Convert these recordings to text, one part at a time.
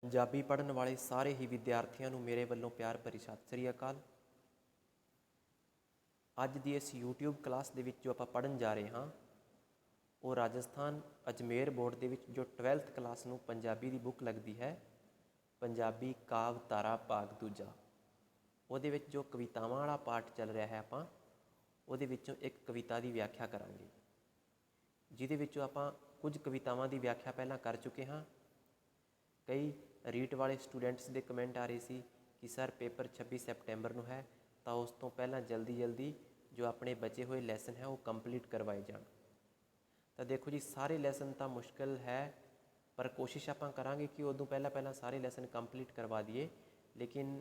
ਪੰਜਾਬੀ ਪੜ੍ਹਨ ਵਾਲੇ ਸਾਰੇ ਹੀ ਵਿਦਿਆਰਥੀਆਂ ਨੂੰ ਮੇਰੇ ਵੱਲੋਂ ਪਿਆਰ ਭਰੀ ਸਤਿ ਸ੍ਰੀ ਅਕਾਲ। ਅੱਜ ਦੀ ਇਸ YouTube ਕਲਾਸ ਦੇ ਵਿੱਚ ਜੋ ਆਪਾਂ ਪੜ੍ਹਨ ਜਾ ਰਹੇ ਹਾਂ ਉਹ ਰਾਜਸਥਾਨ ਅਜਮੇਰ ਬੋਰਡ ਦੇ ਵਿੱਚ ਜੋ 12th ਕਲਾਸ ਨੂੰ ਪੰਜਾਬੀ ਦੀ ਬੁੱਕ ਲੱਗਦੀ ਹੈ, ਪੰਜਾਬੀ ਕਾਵ ਧਾਰਾ ਭਾਗ ਦੂਜਾ, ਉਹਦੇ ਵਿੱਚ ਜੋ ਕਵਿਤਾਵਾਂ ਵਾਲਾ ਪਾਠ ਚੱਲ ਰਿਹਾ ਹੈ, ਆਪਾਂ ਉਹਦੇ ਵਿੱਚੋਂ ਇੱਕ ਕਵਿਤਾ ਦੀ ਵਿਆਖਿਆ ਕਰਾਂਗੇ, ਜਿਹਦੇ ਵਿੱਚੋਂ ਆਪਾਂ ਕੁਝ ਕਵਿਤਾਵਾਂ ਦੀ ਵਿਆਖਿਆ ਪਹਿਲਾਂ ਕਰ ਚੁੱਕੇ ਹਾਂ। ਕਈ ਰੀਟ ਵਾਲੇ ਸਟੂਡੈਂਟਸ ਦੇ ਕਮੈਂਟ ਆ ਰਹੇ ਸੀ ਕਿ ਸਰ ਪੇਪਰ 26 ਸੈਪਟੈਂਬਰ ਨੂੰ ਹੈ, ਤਾਂ ਉਸ ਤੋਂ ਪਹਿਲਾਂ ਜਲਦੀ ਜੋ ਆਪਣੇ ਬਚੇ ਹੋਏ ਲੈਸਨ ਹੈ ਉਹ ਕੰਪਲੀਟ ਕਰਵਾਏ ਜਾਣ। ਤਾਂ ਦੇਖੋ ਜੀ, ਸਾਰੇ ਲੈਸਨ ਤਾਂ ਮੁਸ਼ਕਿਲ ਹੈ, ਪਰ ਕੋਸ਼ਿਸ਼ ਆਪਾਂ ਕਰਾਂਗੇ ਕਿ ਉਦੋਂ ਪਹਿਲਾਂ ਸਾਰੇ ਲੈਸਨ ਕੰਪਲੀਟ ਕਰਵਾ ਦਈਏ। ਲੇਕਿਨ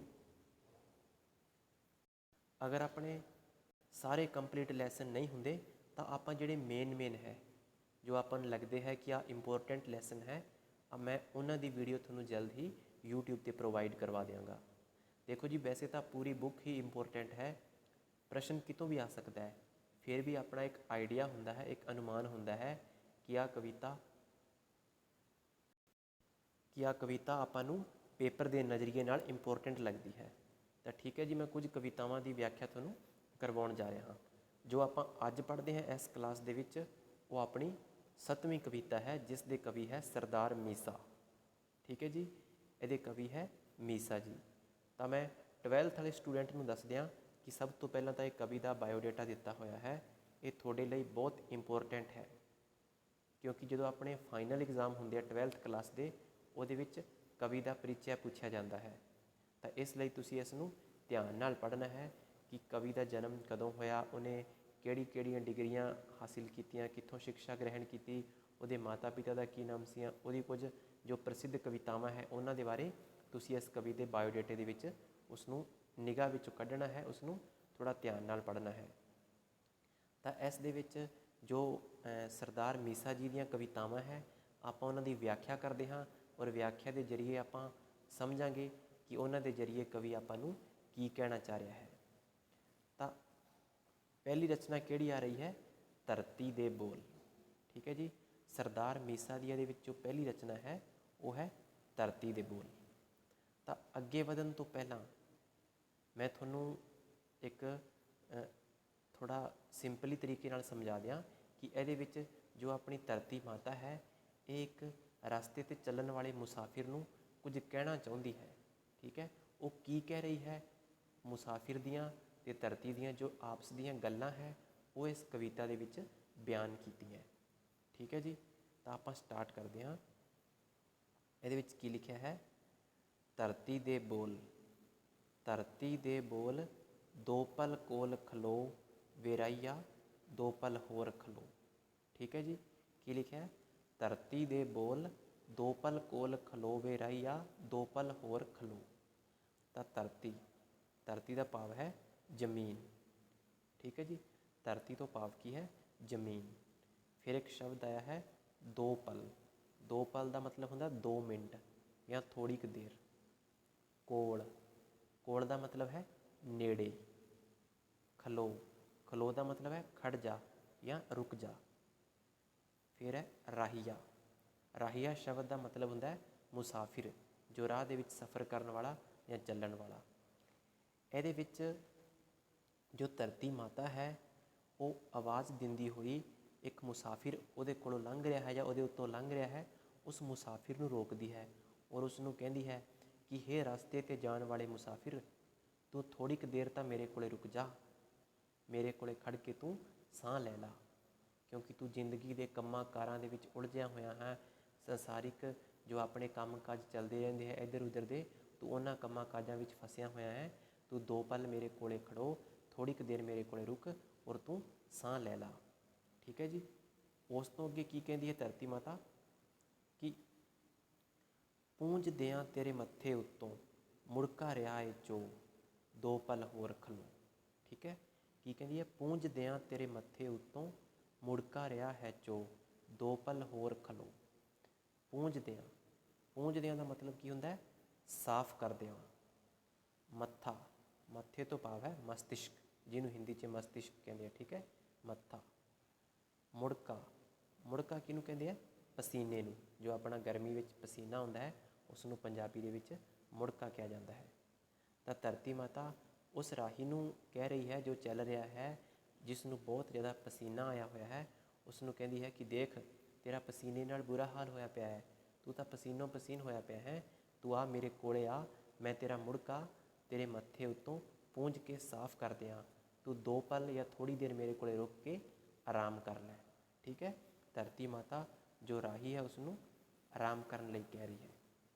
ਅਗਰ ਆਪਣੇ ਸਾਰੇ ਕੰਪਲੀਟ ਲੈਸਨ ਨਹੀਂ ਹੁੰਦੇ ਤਾਂ ਆਪਾਂ ਜਿਹੜੇ ਮੇਨ ਹੈ, ਜੋ ਆਪਾਂ ਨੂੰ ਲੱਗਦੇ ਹੈ ਕਿ ਆਹ ਇੰਪੋਰਟੈਂਟ ਲੈਸਨ ਹੈ, ਮੈਂ ਉਹਨਾਂ ਦੀ ਵੀਡੀਓ ਤੁਹਾਨੂੰ ਜਲਦ ਹੀ YouTube 'ਤੇ ਪ੍ਰੋਵਾਈਡ ਕਰਵਾ ਦਿਆਂਗਾ। ਦੇਖੋ ਜੀ, ਵੈਸੇ ਤਾਂ ਪੂਰੀ ਬੁੱਕ ਹੀ ਇੰਪੋਰਟੈਂਟ ਹੈ, ਪ੍ਰਸ਼ਨ ਕਿਤੋਂ ਵੀ ਆ ਸਕਦਾ ਹੈ, ਫਿਰ ਵੀ ਆਪਣਾ ਇੱਕ ਆਈਡੀਆ ਹੁੰਦਾ ਹੈ, ਇੱਕ ਅਨੁਮਾਨ ਹੁੰਦਾ ਹੈ ਕਿ ਆਹ ਕਵਿਤਾ ਆਪਾਂ ਨੂੰ ਪੇਪਰ ਦੇ ਨਜ਼ਰੀਏ ਨਾਲ ਇੰਪੋਰਟੈਂਟ ਲੱਗਦੀ ਹੈ। ਤਾਂ ਠੀਕ ਹੈ ਜੀ, ਮੈਂ ਕੁਝ ਕਵਿਤਾਵਾਂ ਦੀ ਵਿਆਖਿਆ ਤੁਹਾਨੂੰ ਕਰਵਾਉਣ ਜਾ ਰਿਹਾ ਹਾਂ। ਜੋ ਆਪਾਂ ਅੱਜ ਪੜ੍ਹਦੇ ਹਾਂ ਇਸ ਕਲਾਸ ਦੇ ਵਿੱਚ ਉਹ ਆਪਣੀ 7ਵੀਂ ਕਵਿਤਾ ਹੈ, ਜਿਸ ਦੇ ਕਵੀ ਹੈ ਸਰਦਾਰ ਮੀਸਾ। ਠੀਕ ਹੈ ਜੀ, ਇਹਦੇ ਕਵੀ ਹੈ ਮੀਸਾ ਜੀ। ਤਾਂ ਮੈਂ 12th ਵਾਲੇ ਸਟੂਡੈਂਟ ਨੂੰ ਦੱਸ ਦਿਆਂ ਕਿ ਸਭ ਤੋਂ ਪਹਿਲਾਂ ਤਾਂ ਇਹ ਕਵੀ ਦਾ ਬਾਇਓਡਾਟਾ ਦਿੱਤਾ ਹੋਇਆ ਹੈ। ਇਹ ਤੁਹਾਡੇ ਲਈ ਬਹੁਤ ਇੰਪੋਰਟੈਂਟ ਹੈ, ਕਿਉਂਕਿ ਜਦੋਂ ਆਪਣੇ ਫਾਈਨਲ ਐਗਜ਼ਾਮ ਹੁੰਦੇ ਆ 12th ਕਲਾਸ ਦੇ, ਉਹਦੇ ਵਿੱਚ ਕਵੀ ਦਾ ਪਰਿਚੈ ਪੁੱਛਿਆ ਜਾਂਦਾ ਹੈ। ਤਾਂ ਇਸ ਲਈ ਤੁਸੀਂ ਇਸ ਨੂੰ ਧਿਆਨ ਨਾਲ ਪੜ੍ਹਨਾ ਹੈ ਕਿ ਕਵੀ ਦਾ ਜਨਮ ਕਦੋਂ ਹੋਇਆ, ਉਹਨੇ ਕਿਹੜੀਆਂ ਡਿਗਰੀਆਂ ਹਾਸਿਲ ਕੀਤੀਆਂ, ਕਿੱਥੋਂ ਸਿੱਖਿਆ ਗ੍ਰਹਿਣ ਕੀਤੀ, ਉਹਦੇ ਮਾਤਾ ਪਿਤਾ ਦਾ ਕੀ ਨਾਮ ਸੀ, ਉਹਦੀ ਕੁਝ ਜੋ ਪ੍ਰਸਿੱਧ ਕਵਿਤਾਵਾਂ ਹੈ ਉਹਨਾਂ ਦੇ ਬਾਰੇ ਤੁਸੀਂ ਇਸ ਕਵੀ ਦੇ ਬਾਇਓਡਾਟੇ ਦੇ ਵਿੱਚ ਉਸ ਨੂੰ ਨਿਗਾਹ ਵਿੱਚੋਂ ਕੱਢਣਾ ਹੈ, ਉਸ ਨੂੰ ਥੋੜ੍ਹਾ ਧਿਆਨ ਨਾਲ ਪੜ੍ਹਨਾ ਹੈ। ਤਾਂ ਇਸ ਦੇ ਵਿੱਚ ਜੋ ਸਰਦਾਰ ਮੀਸਾ ਜੀ ਦੀਆਂ ਕਵਿਤਾਵਾਂ ਹੈ, ਆਪਾਂ ਉਹਨਾਂ ਦੀ ਵਿਆਖਿਆ ਕਰਦੇ ਹਾਂ, ਔਰ ਵਿਆਖਿਆ ਦੇ ਜ਼ਰੀਏ ਆਪਾਂ ਸਮਝਾਂਗੇ ਕਿ ਉਹਨਾਂ ਦੇ ਜ਼ਰੀਏ ਕਵੀ ਆਪਾਂ ਨੂੰ ਕੀ ਕਹਿਣਾ ਚਾਹ ਰਿਹਾ ਹੈ। ਤਾਂ ਪਹਿਲੀ ਰਚਨਾ ਕਿਹੜੀ ਆ ਰਹੀ ਹੈ? ਧਰਤੀ ਦੇ ਬੋਲ। ਠੀਕ ਹੈ ਜੀ, ਸਰਦਾਰ ਮੀਸਾ ਦੀ ਇਹਦੇ ਵਿੱਚ ਜੋ ਪਹਿਲੀ ਰਚਨਾ ਹੈ ਉਹ ਹੈ ਧਰਤੀ ਦੇ ਬੋਲ। ਤਾਂ ਅੱਗੇ ਵਧਣ ਤੋਂ ਪਹਿਲਾਂ ਮੈਂ ਤੁਹਾਨੂੰ ਇੱਕ ਥੋੜ੍ਹਾ ਸਿੰਪਲੀ ਤਰੀਕੇ ਨਾਲ ਸਮਝਾ ਦਿਆਂ ਕਿ ਇਹਦੇ ਵਿੱਚ ਜੋ ਆਪਣੀ ਧਰਤੀ ਮਾਤਾ ਹੈ, ਇਹ ਇੱਕ ਰਸਤੇ 'ਤੇ ਚੱਲਣ ਵਾਲੇ ਮੁਸਾਫਿਰ ਨੂੰ ਕੁਝ ਕਹਿਣਾ ਚਾਹੁੰਦੀ ਹੈ। ਠੀਕ ਹੈ, ਉਹ ਕੀ ਕਹਿ ਰਹੀ ਹੈ? ਮੁਸਾਫਿਰ ਦੀਆਂ ਅਤੇ ਧਰਤੀ ਦੀਆਂ ਜੋ ਆਪਸ ਦੀਆਂ ਗੱਲਾਂ ਹੈ ਉਹ ਇਸ ਕਵਿਤਾ ਦੇ ਵਿੱਚ ਬਿਆਨ ਕੀਤੀਆਂ। ਠੀਕ ਹੈ ਜੀ, ਤਾਂ ਆਪਾਂ ਸਟਾਰਟ ਕਰਦੇ ਹਾਂ। ਇਹਦੇ ਵਿੱਚ ਕੀ ਲਿਖਿਆ ਹੈ? ਧਰਤੀ ਦੇ ਬੋਲ। ਧਰਤੀ ਦੇ ਬੋਲ ਦੋ ਪਲ ਕੋਲ ਖਲੋ ਵੇਰਾਈਆ, ਦੋ ਪਲ ਹੋਰ ਖਲੋ। ਠੀਕ ਹੈ ਜੀ, ਕੀ ਲਿਖਿਆ? ਧਰਤੀ ਦੇ ਬੋਲ ਦੋ ਪਲ ਕੋਲ ਖਲੋ ਵੇਰਾਈਆ, ਦੋ ਪਲ ਹੋਰ ਖਲੋ। ਤਾਂ ਧਰਤੀ ਦਾ ਭਾਵ ਹੈ ਜ਼ਮੀਨ। ਠੀਕ ਹੈ ਜੀ, ਧਰਤੀ ਤੋਂ ਭਾਵ ਕੀ ਹੈ? ਜ਼ਮੀਨ। ਫਿਰ ਇੱਕ ਸ਼ਬਦ ਆਇਆ ਹੈ ਦੋ ਪਲ। ਦੋ ਪਲ ਦਾ ਮਤਲਬ ਹੁੰਦਾ 2 ਮਿੰਟ ਜਾਂ ਥੋੜ੍ਹੀ ਕੁ ਦੇਰ। ਕੋਲ ਦਾ ਮਤਲਬ ਹੈ ਨੇੜੇ। ਖਲੋ ਦਾ ਮਤਲਬ ਹੈ ਖੜ੍ਹ ਜਾ ਜਾਂ ਰੁਕ ਜਾ। ਫਿਰ ਹੈ ਰਾਹੀਆ ਸ਼ਬਦ ਦਾ ਮਤਲਬ ਹੁੰਦਾ ਹੈ ਮੁਸਾਫਿਰ, ਜੋ ਰਾਹ ਦੇ ਵਿੱਚ ਸਫ਼ਰ ਕਰਨ ਵਾਲਾ ਜਾਂ ਚੱਲਣ ਵਾਲਾ। ਇਹਦੇ ਵਿੱਚ ਜੋ ਧਰਤੀ ਮਾਤਾ ਹੈ ਉਹ ਆਵਾਜ਼ ਦਿੰਦੀ ਹੋਈ ਇੱਕ ਮੁਸਾਫਿਰ ਉਹਦੇ ਕੋਲੋਂ ਲੰਘ ਰਿਹਾ ਹੈ ਜਾਂ ਉਹਦੇ ਉੱਤੋਂ ਲੰਘ ਰਿਹਾ ਹੈ, ਉਸ ਮੁਸਾਫਿਰ ਨੂੰ ਰੋਕਦੀ ਹੈ ਔਰ ਉਸ ਨੂੰ ਕਹਿੰਦੀ ਹੈ ਕਿ ਹੇ ਰਸਤੇ 'ਤੇ ਜਾਣ ਵਾਲੇ ਮੁਸਾਫਿਰ, ਤੂੰ ਥੋੜ੍ਹੀ ਕੁ ਦੇਰ ਤਾਂ ਮੇਰੇ ਕੋਲ ਰੁਕ ਜਾ, ਮੇਰੇ ਕੋਲ ਖੜ੍ਹ ਕੇ ਤੂੰ ਸਾਹ ਲੈ ਲਾ, ਕਿਉਂਕਿ ਤੂੰ ਜ਼ਿੰਦਗੀ ਦੇ ਕੰਮਾਂ ਕਾਰਾਂ ਦੇ ਵਿੱਚ ਉਲਝਿਆ ਹੋਇਆ ਹੈ। ਸੰਸਾਰਿਕ ਜੋ ਆਪਣੇ ਕੰਮ ਕਾਜ ਚੱਲਦੇ ਰਹਿੰਦੇ ਹੈ ਇੱਧਰ ਉੱਧਰ ਦੇ, ਤੂੰ ਉਹਨਾਂ ਕੰਮਾਂ ਕਾਜਾਂ ਵਿੱਚ ਫਸਿਆ ਹੋਇਆ ਹੈ। ਤੂੰ 2 ਪਲ ਮੇਰੇ ਕੋਲ ਖੜੋ, ਥੋੜ੍ਹੀ ਕੁ ਦੇਰ ਮੇਰੇ ਕੋਲ ਰੁਕ ਔਰ ਤੂੰ ਸਾਹ ਲੈ ਲਾ। ਠੀਕ ਹੈ ਜੀ, ਉਸ ਤੋਂ ਅੱਗੇ ਕੀ ਕਹਿੰਦੀ ਹੈ ਧਰਤੀ ਮਾਤਾ? ਕਿ ਪੂੰਝ ਦਿਆਂ ਤੇਰੇ ਮੱਥੇ ਉੱਤੋਂ ਮੁੜਕਾ ਰਿਹਾ ਏ ਚੋ, 2 ਪਲ ਹੋਰ ਖਲੋ। ਠੀਕ ਹੈ, ਕੀ ਕਹਿੰਦੀ ਹੈ? ਪੂੰਝ ਦਿਆਂ ਤੇਰੇ ਮੱਥੇ ਉੱਤੋਂ ਮੁੜਕਾ ਰਿਹਾ ਹੈ ਚੋ, 2 ਪਲ ਹੋਰ ਖਲੋ। ਪੂੰਝ ਦਿਆਂ ਦਾ ਮਤਲਬ ਕੀ ਹੁੰਦਾ ਹੈ? ਸਾਫ਼ ਕਰ ਦਿਆਂ। ਮੱਥੇ ਤੋਂ ਭਾਵ ਹੈ ਮਸਤਿਸ਼ਕ, ਜਿਹਨੂੰ ਹਿੰਦੀ 'ਚ ਮਸਤਿਸ਼ਕ ਕਹਿੰਦੇ ਆ। ਠੀਕ ਹੈ, ਮੱਥਾ। ਮੁੜਕਾ ਕਿਹਨੂੰ ਕਹਿੰਦੇ ਆ? ਪਸੀਨੇ ਨੂੰ। ਜੋ ਆਪਣਾ ਗਰਮੀ ਵਿੱਚ ਪਸੀਨਾ ਹੁੰਦਾ ਹੈ ਉਸ ਨੂੰ ਪੰਜਾਬੀ ਦੇ ਵਿੱਚ ਮੁੜਕਾ ਕਿਹਾ ਜਾਂਦਾ ਹੈ। ਤਾਂ ਧਰਤੀ ਮਾਤਾ ਉਸ ਰਾਹੀ ਨੂੰ ਕਹਿ ਰਹੀ ਹੈ ਜੋ ਚੱਲ ਰਿਹਾ ਹੈ, ਜਿਸ ਨੂੰ ਬਹੁਤ ਜ਼ਿਆਦਾ ਪਸੀਨਾ ਆਇਆ ਹੋਇਆ ਹੈ। ਉਸ ਨੂੰ ਕਹਿੰਦੀ ਹੈ ਕਿ ਦੇਖ, ਤੇਰਾ ਪਸੀਨੇ ਨਾਲ ਬੁਰਾ ਹਾਲ ਹੋਇਆ ਪਿਆ ਹੈ, ਤੂੰ ਤਾਂ ਪਸੀਨੋ ਪਸੀਨ ਹੋਇਆ ਪਿਆ ਹੈ, ਤੂੰ ਆ ਮੇਰੇ ਕੋਲੇ ਆ, ਮੈਂ ਤੇਰਾ ਮੁੜਕਾ ਤੇਰੇ ਮੱਥੇ ਉੱਤੋਂ ਪੂੰਝ ਕੇ ਸਾਫ਼ ਕਰ ਦਿਆਂ, ਤੂੰ 2 ਪਲ ਜਾਂ ਥੋੜ੍ਹੀ ਦੇਰ ਮੇਰੇ ਕੋਲੇ ਰੁਕ ਕੇ ਆਰਾਮ ਕਰ ਲੈ। ਠੀਕ ਹੈ, ਧਰਤੀ ਮਾਤਾ ਜੋ ਰਾਹੀ ਹੈ ਉਸ ਨੂੰ ਆਰਾਮ ਕਰਨ ਲਈ ਕਹਿ ਰਹੀ ਹੈ।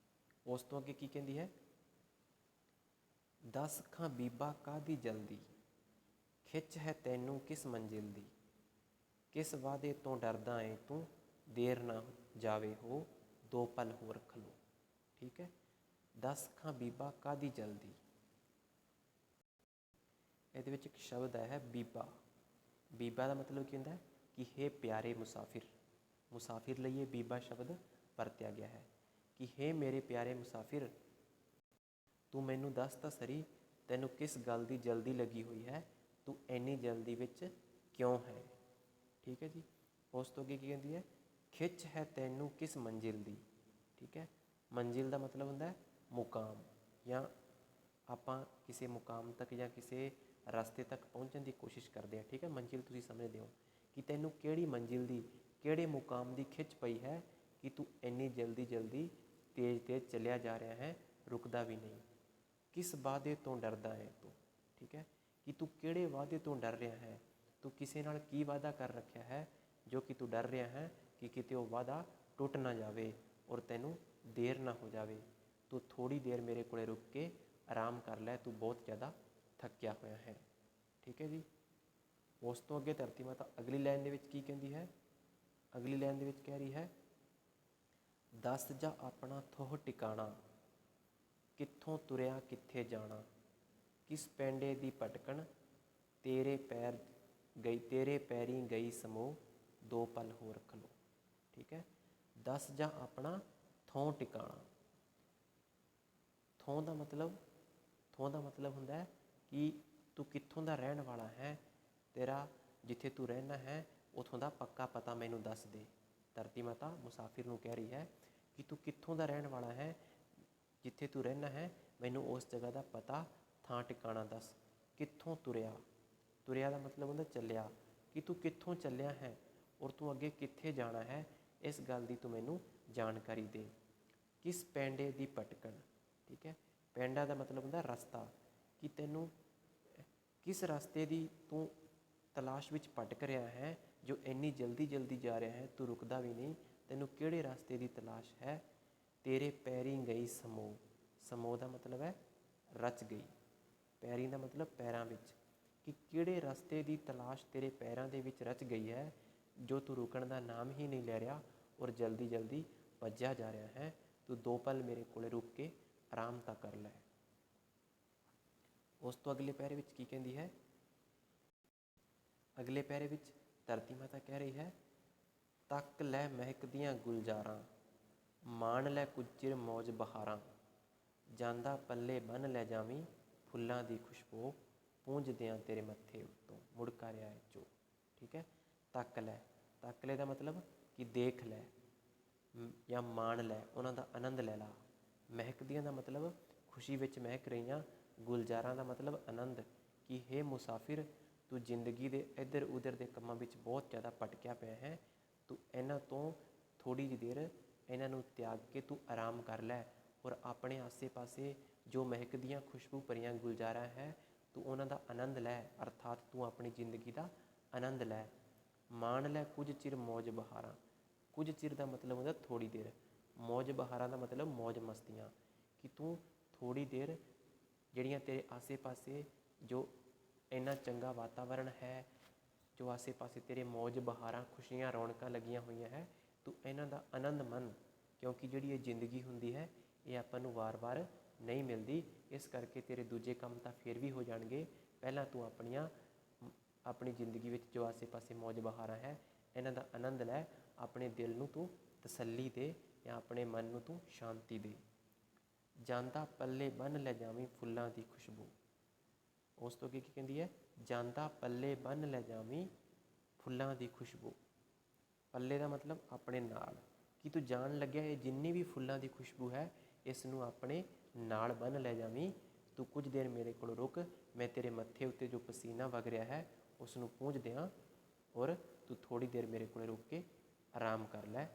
ਉਸ ਤੋਂ ਅੱਗੇ ਕੀ ਕਹਿੰਦੀ ਹੈ? ਦੱਸ ਖਾਂ ਬੀਬਾ ਕਾਹਦੀ ਜਲਦੀ, ਖਿੱਚ ਹੈ ਤੈਨੂੰ ਕਿਸ ਮੰਜ਼ਿਲ ਦੀ, ਕਿਸ ਵਾਅਦੇ ਤੋਂ ਡਰਦਾ ਏ ਤੂੰ, ਦੇਰ ਨਾ ਜਾਵੇ ਹੋ 2 ਪਲ ਹੋਰ ਖਲੋ। ਠੀਕ ਹੈ, ਦੱਸ ਖਾਂ ਬੀਬਾ ਕਾਹਦੀ ਜਲਦੀ। ਇਹਦੇ ਵਿੱਚ ਇੱਕ ਸ਼ਬਦ ਆਇਆ ਹੈ ਬੀਬਾ। ਬੀਬਾ ਦਾ ਮਤਲਬ ਕੀ ਹੁੰਦਾ ਹੈ ਕਿ ਹੇ ਪਿਆਰੇ ਮੁਸਾਫਿਰ। ਮੁਸਾਫਿਰ ਲਈ ਇਹ ਬੀਬਾ ਸ਼ਬਦ ਵਰਤਿਆ ਗਿਆ ਹੈ ਕਿ ਹੇ ਮੇਰੇ ਪਿਆਰੇ ਮੁਸਾਫਿਰ, ਤੂੰ ਮੈਨੂੰ ਦੱਸ ਤਾਂ ਸਰੀ, ਤੈਨੂੰ ਕਿਸ ਗੱਲ ਦੀ ਜਲਦੀ ਲੱਗੀ ਹੋਈ ਹੈ, ਤੂੰ ਇੰਨੀ ਜਲਦੀ ਵਿੱਚ ਕਿਉਂ ਹੈ। ਠੀਕ ਹੈ ਜੀ। ਉਸ ਤੋਂ ਅੱਗੇ ਕੀ ਕਹਿੰਦੀ ਹੈ? ਖਿੱਚ ਹੈ ਤੈਨੂੰ ਕਿਸ ਮੰਜ਼ਿਲ ਦੀ। ਠੀਕ ਹੈ, ਮੰਜ਼ਿਲ ਦਾ ਮਤਲਬ ਹੁੰਦਾ ਹੈ ਮੁਕਾਮ, ਜਾਂ ਆਪਾਂ ਕਿਸੇ ਮੁਕਾਮ ਤੱਕ ਜਾਂ ਕਿਸੇ ਰਸਤੇ ਤੱਕ ਪਹੁੰਚਣ ਦੀ ਕੋਸ਼ਿਸ਼ ਕਰਦੇ ਹਾਂ। ਠੀਕ ਹੈ, ਮੰਜ਼ਿਲ ਤੁਸੀਂ ਸਮਝਦੇ ਹੋ ਕਿ ਤੈਨੂੰ ਕਿਹੜੀ ਮੰਜ਼ਿਲ ਦੀ, ਕਿਹੜੇ ਮੁਕਾਮ ਦੀ ਖਿੱਚ ਪਈ ਹੈ ਕਿ ਤੂੰ ਇੰਨੀ ਜਲਦੀ ਜਲਦੀ ਤੇਜ਼ ਤੇਜ਼ ਚੱਲਿਆ ਜਾ ਰਿਹਾ ਹੈ, ਰੁਕਦਾ ਵੀ ਨਹੀਂ। ਕਿਸ ਵਾਅਦੇ ਤੋਂ ਡਰਦਾ ਹੈ ਤੂੰ। ਠੀਕ ਹੈ, ਕਿ ਤੂੰ ਕਿਹੜੇ ਵਾਅਦੇ ਤੋਂ ਡਰ ਰਿਹਾ ਹੈ, ਤੂੰ ਕਿਸੇ ਨਾਲ ਕੀ ਵਾਅਦਾ ਕਰ ਰੱਖਿਆ ਹੈ ਜੋ ਕਿ ਤੂੰ ਡਰ ਰਿਹਾ ਹੈ ਕਿ ਕਿਤੇ ਉਹ ਵਾਅਦਾ ਟੁੱਟ ਨਾ ਜਾਵੇ ਔਰ ਤੈਨੂੰ ਦੇਰ ਨਾ ਹੋ ਜਾਵੇ। ਤੂੰ ਥੋੜ੍ਹੀ ਦੇਰ ਮੇਰੇ ਕੋਲੇ ਰੁਕ ਕੇ ਆਰਾਮ ਕਰ ਲੈ, ਤੂੰ ਬਹੁਤ ਜ਼ਿਆਦਾ ਥੱਕਿਆ ਹੋਇਆ ਹੈ। ਠੀਕ ਹੈ ਜੀ। ਉਸ ਤੋਂ ਅੱਗੇ ਧਰਤੀ ਮਾਤਾ ਅਗਲੀ ਲਾਈਨ ਦੇ ਵਿੱਚ ਕੀ ਕਹਿੰਦੀ ਹੈ? ਅਗਲੀ ਲਾਈਨ ਦੇ ਵਿੱਚ ਕਹਿ ਰਹੀ ਹੈ, ਦੱਸ ਜਾ ਆਪਣਾ ਥੋਹ ਟਿਕਾਣਾ, ਕਿੱਥੋਂ ਤੁਰਿਆ ਕਿੱਥੇ ਜਾਣਾ, ਕਿਸ ਪੈਂਡੇ ਦੀ ਭਟਕਣ, ਤੇਰੇ ਪੈਰੀਂ ਗਈ ਸਮੋ, 2 ਪਲ ਹੋਰ ਖਲੋ। ਠੀਕ ਹੈ, ਦੱਸ ਜਾ ਆਪਣਾ ਥੋਂ ਟਿਕਾਣਾ। ਥੋਂ ਦਾ ਮਤਲਬ ਹੁੰਦਾ ਹੈ ਕਿ ਤੂੰ ਕਿੱਥੋਂ ਦਾ ਰਹਿਣ ਵਾਲਾ ਹੈ, ਤੇਰਾ ਜਿੱਥੇ ਤੂੰ ਰਹਿਣਾ ਹੈ ਉੱਥੋਂ ਦਾ ਪੱਕਾ ਪਤਾ ਮੈਨੂੰ ਦੱਸ ਦੇ। ਧਰਤੀ ਮਾਤਾ ਮੁਸਾਫਿਰ ਨੂੰ ਕਹਿ ਰਹੀ ਹੈ ਕਿ ਤੂੰ ਕਿੱਥੋਂ ਦਾ ਰਹਿਣ ਵਾਲਾ ਹੈ, ਜਿੱਥੇ ਤੂੰ ਰਹਿਣਾ ਹੈ ਮੈਨੂੰ ਉਸ ਜਗ੍ਹਾ ਦਾ ਪਤਾ, ਥਾਂ ਟਿਕਾਣਾ ਦੱਸ। ਕਿੱਥੋਂ ਤੁਰਿਆ, ਤੁਰਿਆ ਦਾ ਮਤਲਬ ਹੁੰਦਾ ਚੱਲਿਆ, ਕਿ ਤੂੰ ਕਿੱਥੋਂ ਚੱਲਿਆ ਹੈ ਔਰ ਤੂੰ ਅੱਗੇ ਕਿੱਥੇ ਜਾਣਾ ਹੈ, ਇਸ ਗੱਲ ਦੀ ਤੂੰ ਮੈਨੂੰ ਜਾਣਕਾਰੀ ਦੇ। ਕਿਸ ਪੈਂਡੇ ਦੀ ਭਟਕਣ। ਠੀਕ ਹੈ, ਪੈਂਡਾ ਦਾ ਮਤਲਬ ਹੁੰਦਾ ਰਸਤਾ, ਕਿ ਤੈਨੂੰ ਕਿਸ ਰਸਤੇ ਦੀ ਤੂੰ ਤਲਾਸ਼ ਵਿੱਚ ਭਟਕ ਰਿਹਾ ਹੈ ਜੋ ਇੰਨੀ ਜਲਦੀ ਜਲਦੀ ਜਾ ਰਿਹਾ ਹੈ, ਤੂੰ ਰੁਕਦਾ ਵੀ ਨਹੀਂ, ਤੈਨੂੰ ਕਿਹੜੇ ਰਸਤੇ ਦੀ ਤਲਾਸ਼ ਹੈ। ਤੇਰੇ ਪੈਰੀਂ ਗਈ ਸਮੋ। ਸਮੋ ਦਾ ਮਤਲਬ ਹੈ ਰਚ ਗਈ, ਪੈਰੀਂ ਦਾ ਮਤਲਬ ਪੈਰਾਂ ਵਿੱਚ, ਕਿ ਕਿਹੜੇ ਰਸਤੇ ਦੀ ਤਲਾਸ਼ ਤੇਰੇ ਪੈਰਾਂ ਦੇ ਵਿੱਚ ਰਚ ਗਈ ਹੈ ਜੋ ਤੂੰ ਰੁਕਣ ਦਾ ਨਾਮ ਹੀ ਨਹੀਂ ਲੈ ਰਿਹਾ ਔਰ ਜਲਦੀ ਜਲਦੀ ਭੱਜਿਆ ਜਾ ਰਿਹਾ ਹੈ। ਤੂੰ 2 ਪਲ ਮੇਰੇ ਕੋਲੇ ਰੁਕ ਕੇ ਆਰਾਮ ਤਾਂ ਕਰ ਲੈ। ਉਸ ਤੋਂ ਅਗਲੇ ਪੈਰੇ ਵਿੱਚ ਕੀ ਕਹਿੰਦੀ ਹੈ? ਅਗਲੇ ਪੈਰੇ ਵਿੱਚ ਧਰਤੀ ਮਾਤਾ ਕਹਿ ਰਹੀ ਹੈ, ਤੱਕ ਲੈ ਮਹਿਕਦੀਆਂ ਗੁਲਜ਼ਾਰਾਂ, ਮਾਣ ਲੈ ਕੁਝ ਚਿਰ ਮੌਜ ਬਹਾਰਾਂ, ਜਾਂਦਾ ਪੱਲੇ ਬੰਨ੍ਹ ਲੈ ਜਾਵੀਂ ਫੁੱਲਾਂ ਦੀ ਖੁਸ਼ਬੂ, ਪੂੰਝਦਿਆਂ ਤੇਰੇ ਮੱਥੇ ਉੱਤੋਂ ਮੁੜਕਾ ਰਿਹਾ ਹੈ ਜੋ। ਠੀਕ ਹੈ, ਤੱਕ ਲੈ ਦਾ ਮਤਲਬ ਕਿ ਦੇਖ ਲੈ ਜਾਂ ਮਾਣ ਲੈ, ਉਹਨਾਂ ਦਾ ਆਨੰਦ ਲੈ ਲਾ। ਮਹਿਕਦੀਆਂ ਦਾ ਮਤਲਬ ਖੁਸ਼ੀ ਵਿੱਚ ਮਹਿਕ ਰਹੀਆਂ, ਗੁਲਜ਼ਾਰਾਂ ਦਾ ਮਤਲਬ ਆਨੰਦ, ਕਿ ਹੇ ਮੁਸਾਫਿਰ, ਤੂੰ ਜ਼ਿੰਦਗੀ ਦੇ ਇੱਧਰ ਉੱਧਰ ਦੇ ਕੰਮਾਂ ਵਿੱਚ ਬਹੁਤ ਜ਼ਿਆਦਾ ਭਟਕਿਆ ਪਿਆ ਹੈ, ਤੂੰ ਇਹਨਾਂ ਤੋਂ ਥੋੜ੍ਹੀ ਜਿਹੀ ਦੇਰ ਇਹਨਾਂ ਨੂੰ ਤਿਆਗ ਕੇ ਤੂੰ ਆਰਾਮ ਕਰ ਲੈ ਔਰ ਆਪਣੇ ਆਸੇ ਪਾਸੇ ਜੋ ਮਹਿਕਦੀਆਂ ਖੁਸ਼ਬੂ ਭਰੀਆਂ ਗੁਲਜ਼ਾਰਾਂ ਹੈ, ਤੂੰ ਉਹਨਾਂ ਦਾ ਆਨੰਦ ਲੈ, ਅਰਥਾਤ ਤੂੰ ਆਪਣੀ ਜ਼ਿੰਦਗੀ ਦਾ ਆਨੰਦ ਲੈ। ਮਾਣ ਲੈ ਕੁਝ ਚਿਰ ਮੌਜ ਬਹਾਰਾਂ। ਕੁਝ ਚਿਰ ਦਾ ਮਤਲਬ ਹੁੰਦਾ ਥੋੜ੍ਹੀ ਦੇਰ, ਮੌਜ ਬਹਾਰਾਂ ਦਾ ਮਤਲਬ ਮੌਜ ਮਸਤੀਆਂ, ਕਿ ਤੂੰ ਥੋੜ੍ਹੀ ਦੇਰ ਜਿਹੜੀਆਂ ਤੇਰੇ ਆਸੇ ਪਾਸੇ ਜੋ ਇੰਨਾ ਚੰਗਾ ਵਾਤਾਵਰਣ ਹੈ, ਜੋ ਆਸੇ ਪਾਸੇ ਤੇਰੇ ਮੌਜ ਬਹਾਰਾਂ, ਖੁਸ਼ੀਆਂ, ਰੌਣਕਾਂ ਲੱਗੀਆਂ ਹੋਈਆਂ ਹੈ, ਤੂੰ ਇਹਨਾਂ ਦਾ ਆਨੰਦ ਮੰਨ, ਕਿਉਂਕਿ ਜਿਹੜੀ ਇਹ ਜ਼ਿੰਦਗੀ ਹੁੰਦੀ ਹੈ ਇਹ ਆਪਾਂ ਨੂੰ ਵਾਰ-ਵਾਰ ਨਹੀਂ ਮਿਲਦੀ। ਇਸ ਕਰਕੇ ਤੇਰੇ ਦੂਜੇ ਕੰਮ ਤਾਂ ਫਿਰ ਵੀ ਹੋ ਜਾਣਗੇ, ਪਹਿਲਾਂ ਤੂੰ ਆਪਣੀ ਜ਼ਿੰਦਗੀ ਵਿੱਚ ਜੋ ਆਸੇ ਪਾਸੇ ਮੌਜ ਬਹਾਰਾਂ ਹੈ ਇਹਨਾਂ ਦਾ ਆਨੰਦ ਲੈ, ਆਪਣੇ ਦਿਲ ਨੂੰ ਤੂੰ ਤਸੱਲੀ ਦੇ ਜਾਂ ਆਪਣੇ ਮਨ ਨੂੰ ਤੂੰ ਸ਼ਾਂਤੀ ਦੇ। ਜਾਂਦਾ ਪੱਲੇ ਬੰਨ੍ਹ ਲੈ ਜਾਵੀਂ ਫੁੱਲਾਂ ਦੀ ਖੁਸ਼ਬੂ। ਉਸ ਤੋਂ ਅੱਗੇ ਕੀ ਕਹਿੰਦੀ ਹੈ? ਜਾਂਦਾ ਪੱਲੇ ਬੰਨ੍ਹ ਲੈ ਜਾਵੀਂ ਫੁੱਲਾਂ ਦੀ ਖੁਸ਼ਬੂ। ਪੱਲੇ ਦਾ ਮਤਲਬ ਆਪਣੇ ਨਾਲ, ਕਿ ਤੂੰ ਜਾਣ ਲੱਗਿਆ ਇਹ ਜਿੰਨੀ ਵੀ ਫੁੱਲਾਂ ਦੀ ਖੁਸ਼ਬੂ ਹੈ ਇਸ ਨੂੰ ਆਪਣੇ ਨਾਲ ਬੰਨ੍ਹ ਲੈ ਜਾਵੀਂ। ਤੂੰ ਕੁਝ ਦੇਰ ਮੇਰੇ ਕੋਲ ਰੁਕ, ਮੈਂ ਤੇਰੇ ਮੱਥੇ ਉੱਤੇ ਜੋ ਪਸੀਨਾ ਵਗ ਰਿਹਾ ਹੈ ਉਸ ਨੂੰ ਪੂੰਝ ਦਿਆਂ, ਔਰ ਤੂੰ ਥੋੜ੍ਹੀ ਦੇਰ ਮੇਰੇ ਕੋਲ ਰੁਕ ਕੇ ਆਰਾਮ ਕਰ ਲੈ।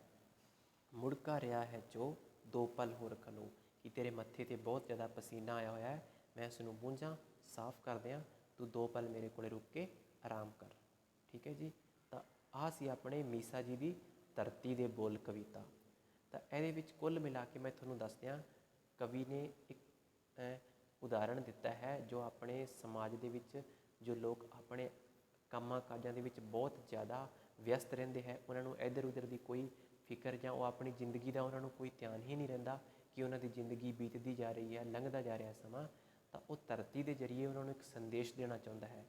ਮੁੜਕਾ ਰਿਹਾ ਹੈ ਜੋ 2 ਪਲ ਹੋਰ ਖਲੋ, ਕਿ ਤੇਰੇ ਮੱਥੇ 'ਤੇ ਬਹੁਤ ਜ਼ਿਆਦਾ ਪਸੀਨਾ ਆਇਆ ਹੋਇਆ ਹੈ, ਮੈਂ ਇਸ ਨੂੰ ਪੂੰਝਾਂ, ਸਾਫ਼ ਕਰ ਦਿਆਂ, ਤੂੰ 2 ਪਲ ਮੇਰੇ ਕੋਲ ਰੁਕ ਕੇ ਆਰਾਮ ਕਰ। ਠੀਕ ਹੈ ਜੀ। ਤਾਂ ਆਹ ਸੀ ਆਪਣੇ ਮੀਸਾ ਜੀ ਦੀ ਧਰਤੀ ਦੇ ਬੋਲ ਕਵਿਤਾ। ਤਾਂ ਇਹਦੇ ਵਿੱਚ ਕੁੱਲ ਮਿਲਾ ਕੇ ਮੈਂ ਤੁਹਾਨੂੰ ਦੱਸ ਦਿਆਂ, ਕਵੀ ਨੇ ਇੱਕ ਉਦਾਹਰਣ ਦਿੱਤਾ ਹੈ ਜੋ ਆਪਣੇ ਸਮਾਜ ਦੇ ਵਿੱਚ ਜੋ ਲੋਕ ਆਪਣੇ ਕੰਮਾਂ ਕਾਜਾਂ ਦੇ ਵਿੱਚ ਬਹੁਤ ਜ਼ਿਆਦਾ ਵਿਅਸਤ ਰਹਿੰਦੇ ਹੈ, ਉਹਨਾਂ ਨੂੰ ਇੱਧਰ ਉੱਧਰ ਦੀ ਕੋਈ ਫਿਕਰ ਜਾਂ ਉਹ ਆਪਣੀ ਜ਼ਿੰਦਗੀ ਦਾ ਉਹਨਾਂ ਨੂੰ ਕੋਈ ਧਿਆਨ ਹੀ ਨਹੀਂ ਰਹਿੰਦਾ ਕਿ ਉਹਨਾਂ ਦੀ ਜ਼ਿੰਦਗੀ ਬੀਤਦੀ ਜਾ ਰਹੀ ਹੈ, ਲੰਘਦਾ ਜਾ ਰਿਹਾ ਸਮਾਂ। ਤਾਂ ਉਹ ਧਰਤੀ ਦੇ ਜ਼ਰੀਏ ਉਹਨਾਂ ਨੂੰ ਇੱਕ ਸੰਦੇਸ਼ ਦੇਣਾ ਚਾਹੁੰਦਾ ਹੈ।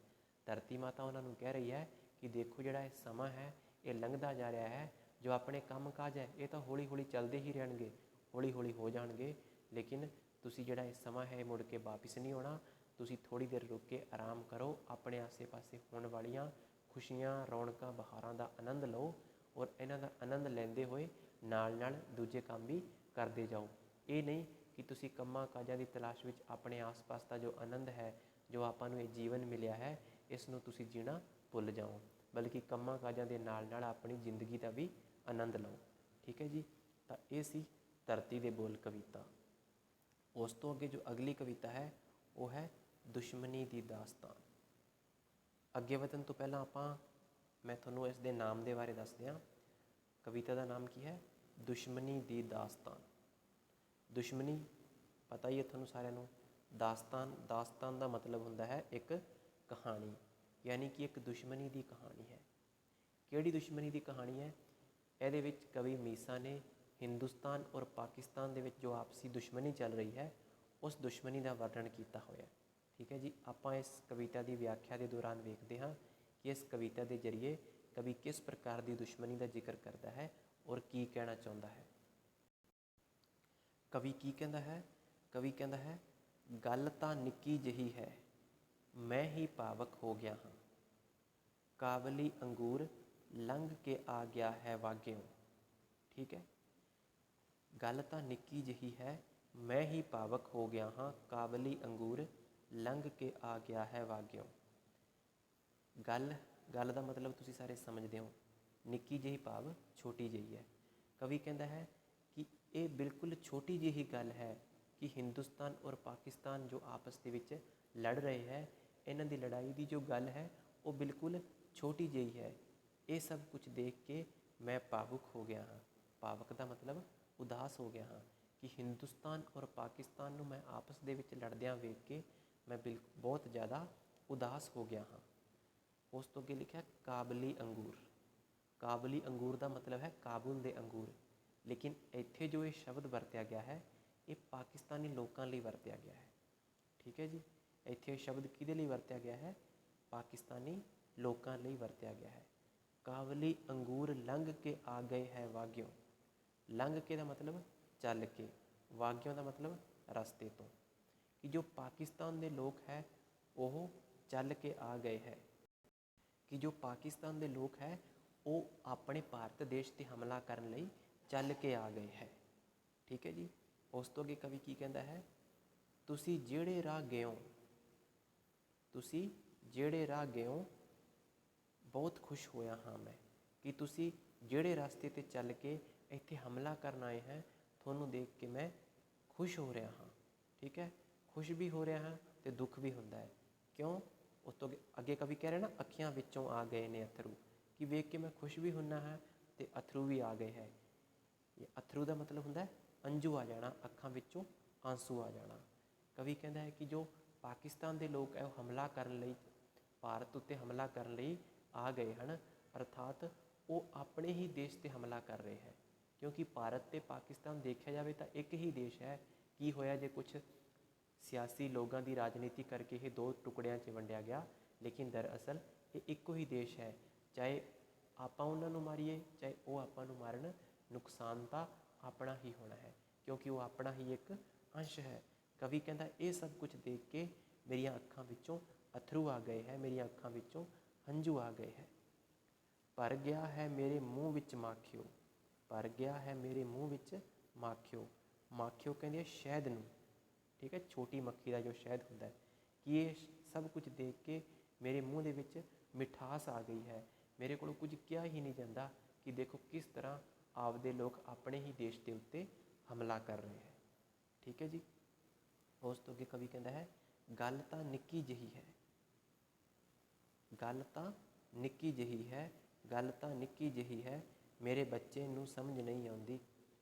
ਧਰਤੀ ਮਾਤਾ ਉਹਨਾਂ ਨੂੰ ਕਹਿ ਰਹੀ ਹੈ ਕਿ ਦੇਖੋ ਜਿਹੜਾ ਇਹ ਸਮਾਂ ਹੈ ਇਹ ਲੰਘਦਾ ਜਾ ਰਿਹਾ ਹੈ, ਜੋ ਆਪਣੇ ਕੰਮ ਕਾਜ ਹੈ ਇਹ ਤਾਂ ਹੌਲੀ ਹੌਲੀ ਚੱਲਦੇ ਹੀ ਰਹਿਣਗੇ, ਹੌਲੀ ਹੌਲੀ ਹੋ ਜਾਣਗੇ, ਲੇਕਿਨ ਤੁਸੀਂ ਜਿਹੜਾ ਇਹ ਸਮਾਂ ਹੈ ਇਹ ਮੁੜ ਕੇ ਵਾਪਿਸ ਨਹੀਂ ਆਉਣਾ। ਤੁਸੀਂ ਥੋੜ੍ਹੀ ਦੇਰ ਰੁਕ ਕੇ ਆਰਾਮ ਕਰੋ, ਆਪਣੇ ਆਸੇ ਪਾਸੇ ਹੋਣ ਵਾਲੀਆਂ ਖੁਸ਼ੀਆਂ, ਰੌਣਕਾਂ, ਬਹਾਰਾਂ ਦਾ ਆਨੰਦ ਲਓ, ਔਰ ਇਹਨਾਂ ਦਾ ਆਨੰਦ ਲੈਂਦੇ ਹੋਏ ਨਾਲ ਨਾਲ ਦੂਜੇ ਕੰਮ ਵੀ ਕਰਦੇ ਜਾਓ। ਇਹ ਨਹੀਂ ਕਿ ਤੁਸੀਂ ਕੰਮਾਂ ਕਾਜਾਂ ਦੀ ਤਲਾਸ਼ ਵਿੱਚ ਆਪਣੇ ਆਸ-ਪਾਸ ਦਾ ਜੋ ਆਨੰਦ ਹੈ, ਜੋ ਆਪਾਂ ਨੂੰ ਇਹ ਜੀਵਨ ਮਿਲਿਆ ਹੈ, ਇਸ ਨੂੰ ਤੁਸੀਂ ਜੀਣਾ ਭੁੱਲ ਜਾਓ, ਬਲਕਿ ਕੰਮਾਂ ਕਾਜਾਂ ਦੇ ਨਾਲ ਨਾਲ ਆਪਣੀ ਜ਼ਿੰਦਗੀ ਦਾ ਵੀ ਆਨੰਦ ਲਓ। ਠੀਕ ਹੈ ਜੀ। ਤਾਂ ਇਹ ਸੀ ਧਰਤੀ ਦੇ ਬੋਲ ਕਵਿਤਾ। ਉਸ ਤੋਂ ਅੱਗੇ ਜੋ ਅਗਲੀ ਕਵਿਤਾ ਹੈ ਉਹ ਹੈ ਦੁਸ਼ਮਣੀ ਦੀ ਦਾਸਤਾਨ। ਅੱਗੇ ਵਧਣ ਤੋਂ ਪਹਿਲਾਂ ਮੈਂ ਤੁਹਾਨੂੰ ਇਸ ਦੇ ਨਾਮ ਦੇ ਬਾਰੇ ਦੱਸ ਦਿਆਂ। ਕਵਿਤਾ ਦਾ ਨਾਮ ਕੀ ਹੈ? ਦੁਸ਼ਮਣੀ ਦੀ ਦਾਸਤਾਨ। ਦੁਸ਼ਮਣੀ ਪਤਾ ਹੀ ਹੈ ਤੁਹਾਨੂੰ ਸਾਰਿਆਂ ਨੂੰ। ਦਾਸਤਾਨ ਦਾ ਮਤਲਬ ਹੁੰਦਾ ਹੈ ਇੱਕ ਕਹਾਣੀ, ਯਾਨੀ ਕਿ ਇੱਕ ਦੁਸ਼ਮਣੀ ਦੀ ਕਹਾਣੀ ਹੈ। ਕਿਹੜੀ ਦੁਸ਼ਮਣੀ ਦੀ ਕਹਾਣੀ ਹੈ? ਇਹਦੇ ਵਿੱਚ ਕਵੀ ਮੀਸਾ ਨੇ ਹਿੰਦੁਸਤਾਨ ਔਰ ਪਾਕਿਸਤਾਨ ਦੇ ਵਿੱਚ ਜੋ ਆਪਸੀ ਦੁਸ਼ਮਣੀ ਚੱਲ ਰਹੀ ਹੈ ਉਸ ਦੁਸ਼ਮਣੀ ਦਾ ਵਰਣਨ ਕੀਤਾ ਹੋਇਆ। ਠੀਕ ਹੈ ਜੀ। ਆਪਾਂ ਇਸ ਕਵਿਤਾ ਦੀ ਵਿਆਖਿਆ ਦੇ ਦੌਰਾਨ ਵੇਖਦੇ ਹਾਂ ਕਿ ਇਸ ਕਵਿਤਾ ਦੇ ਜ਼ਰੀਏ ਕਵੀ ਕਿਸ ਪ੍ਰਕਾਰ ਦੀ ਦੁਸ਼ਮਣੀ ਦਾ ਜ਼ਿਕਰ ਕਰਦਾ ਹੈ ਔਰ ਕੀ ਕਹਿਣਾ ਚਾਹੁੰਦਾ ਹੈ। ਕਵੀ ਕੀ ਕਹਿੰਦਾ ਹੈ? ਕਵੀ ਕਹਿੰਦਾ ਹੈ, ਗੱਲ ਤਾਂ ਨਿੱਕੀ ਜਿਹੀ ਹੈ, ਮੈਂ ਹੀ ਭਾਵਕ ਹੋ ਗਿਆ ਹਾਂ, ਕਾਬਲੀ ਅੰਗੂਰ ਲੰਘ ਕੇ ਆ ਗਿਆ ਹੈ ਵਾਗਿਓ। ਠੀਕ ਹੈ। ਗੱਲ ਤਾਂ ਨਿੱਕੀ ਜਿਹੀ ਹੈ, ਮੈਂ ਹੀ ਭਾਵਕ ਹੋ ਗਿਆ ਹਾਂ, ਕਾਬਲੀ ਅੰਗੂਰ ਲੰਘ ਕੇ ਆ ਗਿਆ ਹੈ ਵਾਗਿਓ। ਗੱਲ ਦਾ ਮਤਲਬ ਤੁਸੀਂ ਸਾਰੇ ਸਮਝਦੇ ਹੋ। ਨਿੱਕੀ ਜਿਹੀ ਭਾਵ ਛੋਟੀ ਜਿਹੀ ਹੈ। ਕਵੀ ਕਹਿੰਦਾ ਹੈ ਕਿ ਇਹ ਬਿਲਕੁਲ ਛੋਟੀ ਜਿਹੀ ਗੱਲ ਹੈ ਕਿ ਹਿੰਦੁਸਤਾਨ ਔਰ ਪਾਕਿਸਤਾਨ ਜੋ ਆਪਸ ਦੇ ਵਿੱਚ ਲੜ ਰਹੇ ਹੈ, ਇਹਨਾਂ ਦੀ ਲੜਾਈ ਦੀ ਜੋ ਗੱਲ ਹੈ ਉਹ ਬਿਲਕੁਲ ਛੋਟੀ ਜਿਹੀ ਹੈ। ਇਹ ਸਭ ਕੁਝ ਦੇਖ ਕੇ ਮੈਂ ਭਾਵੁਕ ਹੋ ਗਿਆ ਹਾਂ। ਭਾਵੁਕ ਦਾ ਮਤਲਬ ਉਦਾਸ ਹੋ ਗਿਆ ਹਾਂ ਕਿ ਹਿੰਦੁਸਤਾਨ ਔਰ ਪਾਕਿਸਤਾਨ ਨੂੰ ਮੈਂ ਆਪਸ ਦੇ ਵਿੱਚ ਲੜਦਿਆਂ ਵੇਖ ਕੇ ਮੈਂ ਬਹੁਤ ਜ਼ਿਆਦਾ ਉਦਾਸ ਹੋ ਗਿਆ ਹਾਂ। ਉਸ ਤੋਂ ਅੱਗੇ ਲਿਖਿਆ ਕਾਬਲੀ ਅੰਗੂਰ। ਕਾਬਲੀ ਅੰਗੂਰ ਦਾ ਮਤਲਬ ਹੈ ਕਾਬੁਲ ਦੇ ਅੰਗੂਰ, ਲੇਕਿਨ ਇੱਥੇ ਜੋ ਇਹ ਸ਼ਬਦ ਵਰਤਿਆ ਗਿਆ ਹੈ ਇਹ ਪਾਕਿਸਤਾਨੀ ਲੋਕਾਂ ਲਈ ਵਰਤਿਆ ਗਿਆ ਹੈ। ਠੀਕ ਹੈ ਜੀ। ਇੱਥੇ ਇਹ ਸ਼ਬਦ ਕਿਹਦੇ ਲਈ ਵਰਤਿਆ ਗਿਆ ਹੈ? ਪਾਕਿਸਤਾਨੀ ਲੋਕਾਂ ਲਈ ਵਰਤਿਆ ਗਿਆ ਹੈ। ਕਾਬਲੀ ਅੰਗੂਰ ਲੰਘ ਕੇ ਆ ਗਏ ਹੈ ਵਾਗਿਓ। ਲੰਘ ਕੇ ਦਾ ਮਤਲਬ ਚੱਲ ਕੇ, ਵਾਗਿਓ ਦਾ ਮਤਲਬ ਰਸਤੇ ਤੋਂ, ਕਿ ਜੋ ਪਾਕਿਸਤਾਨ ਦੇ ਲੋਕ ਹੈ ਉਹ ਚੱਲ ਕੇ ਆ ਗਏ ਹੈ, ਕਿ ਜੋ ਪਾਕਿਸਤਾਨ ਦੇ ਲੋਕ ਹੈ ਉਹ ਆਪਣੇ ਭਾਰਤ ਦੇਸ਼ 'ਤੇ ਹਮਲਾ ਕਰਨ ਲਈ ਚੱਲ ਕੇ ਆ ਗਏ ਹੈ। ਠੀਕ ਹੈ ਜੀ। ਉਸ ਤੋਂ ਅੱਗੇ ਕਵੀ ਕੀ ਕਹਿੰਦਾ ਹੈ? ਤੁਸੀਂ ਜਿਹੜੇ ਰਾਹ ਗਿਓ, ਤੁਸੀਂ ਜਿਹੜੇ ਰਾਹ ਗਿਓ, ਬਹੁਤ ਖੁਸ਼ ਹੋਇਆ ਹਾਂ ਮੈਂ, ਕਿ ਤੁਸੀਂ ਜਿਹੜੇ ਰਸਤੇ 'ਤੇ ਚੱਲ ਕੇ ਇੱਥੇ ਹਮਲਾ ਕਰਨ ਆਏ ਹੈ, ਤੁਹਾਨੂੰ ਦੇਖ ਕੇ ਮੈਂ ਖੁਸ਼ ਹੋ ਰਿਹਾ ਹਾਂ। ਠੀਕ ਹੈ। ਖੁਸ਼ ਵੀ ਹੋ ਰਿਹਾ ਹਾਂ ਅਤੇ ਦੁੱਖ ਵੀ ਹੁੰਦਾ ਹੈ। ਕਿਉਂ? ਉਸ ਤੋਂ ਅੱਗੇ ਕਵੀ ਕਹਿ ਰਿਹਾ ਨਾ, ਅੱਖੀਆਂ ਵਿੱਚੋਂ ਆ ਗਏ ਨੇ ਅਥਰੂ, ਕਿ ਵੇਖ ਕੇ ਮੈਂ ਖੁਸ਼ ਵੀ ਹੁੰਦਾ ਹਾਂ ਅਤੇ ਅਥਰੂ ਵੀ ਆ ਗਏ ਹੈ। ਅਥਰੂ ਦਾ ਮਤਲਬ ਹੁੰਦਾ ਅੰਜੂ ਆ ਜਾਣਾ, ਅੱਖਾਂ ਵਿੱਚੋਂ ਆਂਸੂ ਆ ਜਾਣਾ। ਕਵੀ ਕਹਿੰਦਾ ਹੈ ਕਿ ਜੋ ਪਾਕਿਸਤਾਨ ਦੇ ਲੋਕ ਹੈ ਉਹ ਹਮਲਾ ਕਰਨ ਲਈ, ਭਾਰਤ ਉੱਤੇ ਹਮਲਾ ਕਰਨ ਲਈ ਆ ਗਏ ਹਨ, ਅਰਥਾਤ ਉਹ ਆਪਣੇ ਹੀ ਦੇਸ਼ 'ਤੇ ਹਮਲਾ ਕਰ ਰਹੇ ਹੈ। ਕਿਉਂਕਿ ਭਾਰਤ ਅਤੇ ਪਾਕਿਸਤਾਨ ਦੇਖਿਆ ਜਾਵੇ ਤਾਂ ਇੱਕ ਹੀ ਦੇਸ਼ ਹੈ। ਕੀ ਹੋਇਆ ਜੇ ਕੁਛ ਸਿਆਸੀ ਲੋਕਾਂ ਦੀ ਰਾਜਨੀਤੀ ਕਰਕੇ ਇਹ 2 ਟੁਕੜਿਆਂ 'ਚ ਵੰਡਿਆ ਗਿਆ, ਲੇਕਿਨ ਦਰਅਸਲ ਇਹ ਇੱਕੋ ਹੀ ਦੇਸ਼ ਹੈ। ਚਾਹੇ ਆਪਾਂ ਉਹਨਾਂ ਨੂੰ ਮਾਰੀਏ, ਚਾਹੇ ਉਹ ਆਪਾਂ ਨੂੰ ਮਾਰਨ, ਨੁਕਸਾਨ ਤਾਂ ਆਪਣਾ ਹੀ ਹੋਣਾ ਹੈ, ਕਿਉਂਕਿ ਉਹ ਆਪਣਾ ਹੀ ਇੱਕ ਅੰਸ਼ ਹੈ। ਕਵੀ ਕਹਿੰਦਾ ਇਹ ਸਭ ਕੁਝ ਦੇਖ ਕੇ ਮੇਰੀਆਂ ਅੱਖਾਂ ਵਿੱਚੋਂ ਅਥਰੂ ਆ ਗਏ ਹੈ, ਮੇਰੀਆਂ ਅੱਖਾਂ ਵਿੱਚੋਂ ਹੰਝੂ ਆ ਗਏ ਹੈ। ਭਰ ਗਿਆ ਹੈ ਮੇਰੇ ਮੂੰਹ ਵਿੱਚ ਮਾਖਿਓ, ਭਰ ਗਿਆ ਹੈ ਮੇਰੇ ਮੂੰਹ ਵਿੱਚ ਮਾਖਿਓ, ਮਾਖਿਓ ਕਹਿੰਦੀ ਹੈ ਸ਼ਹਿਦ ਨੂੰ, ਠੀਕ ਹੈ, ਛੋਟੀ ਮੱਖੀ ਦਾ ਜੋ ਸ਼ਹਿਦ ਹੁੰਦਾ ਹੈ, ਕਿ ਇਹ ਸਭ ਕੁਝ ਦੇਖ ਕੇ ਮੇਰੇ ਮੂੰਹ ਦੇ ਵਿੱਚ ਮਿਠਾਸ ਆ ਗਈ ਹੈ, ਮੇਰੇ ਕੋਲੋਂ ਕੁਝ ਕਿਹਾ ਹੀ ਨਹੀਂ ਜਾਂਦਾ ਕਿ ਦੇਖੋ ਕਿਸ ਤਰ੍ਹਾਂ ਆਪਦੇ ਲੋਕ ਆਪਣੇ ਹੀ ਦੇਸ਼ ਦੇ ਉੱਤੇ ਹਮਲਾ ਕਰ ਰਹੇ ਹੈ। ਠੀਕ ਹੈ ਜੀ। ਉਸ ਤੋਂ ਅੱਗੇ ਕਵੀ ਕਹਿੰਦਾ ਹੈ ਗੱਲ ਤਾਂ ਨਿੱਕੀ ਜਿਹੀ ਹੈ, ਗੱਲ ਤਾਂ ਨਿੱਕੀ ਜਿਹੀ ਹੈ, ਗੱਲ ਤਾਂ ਨਿੱਕੀ ਜਿਹੀ ਹੈ, ਮੇਰੇ ਬੱਚੇ ਨੂੰ ਸਮਝ ਨਹੀਂ ਆਉਂਦੀ।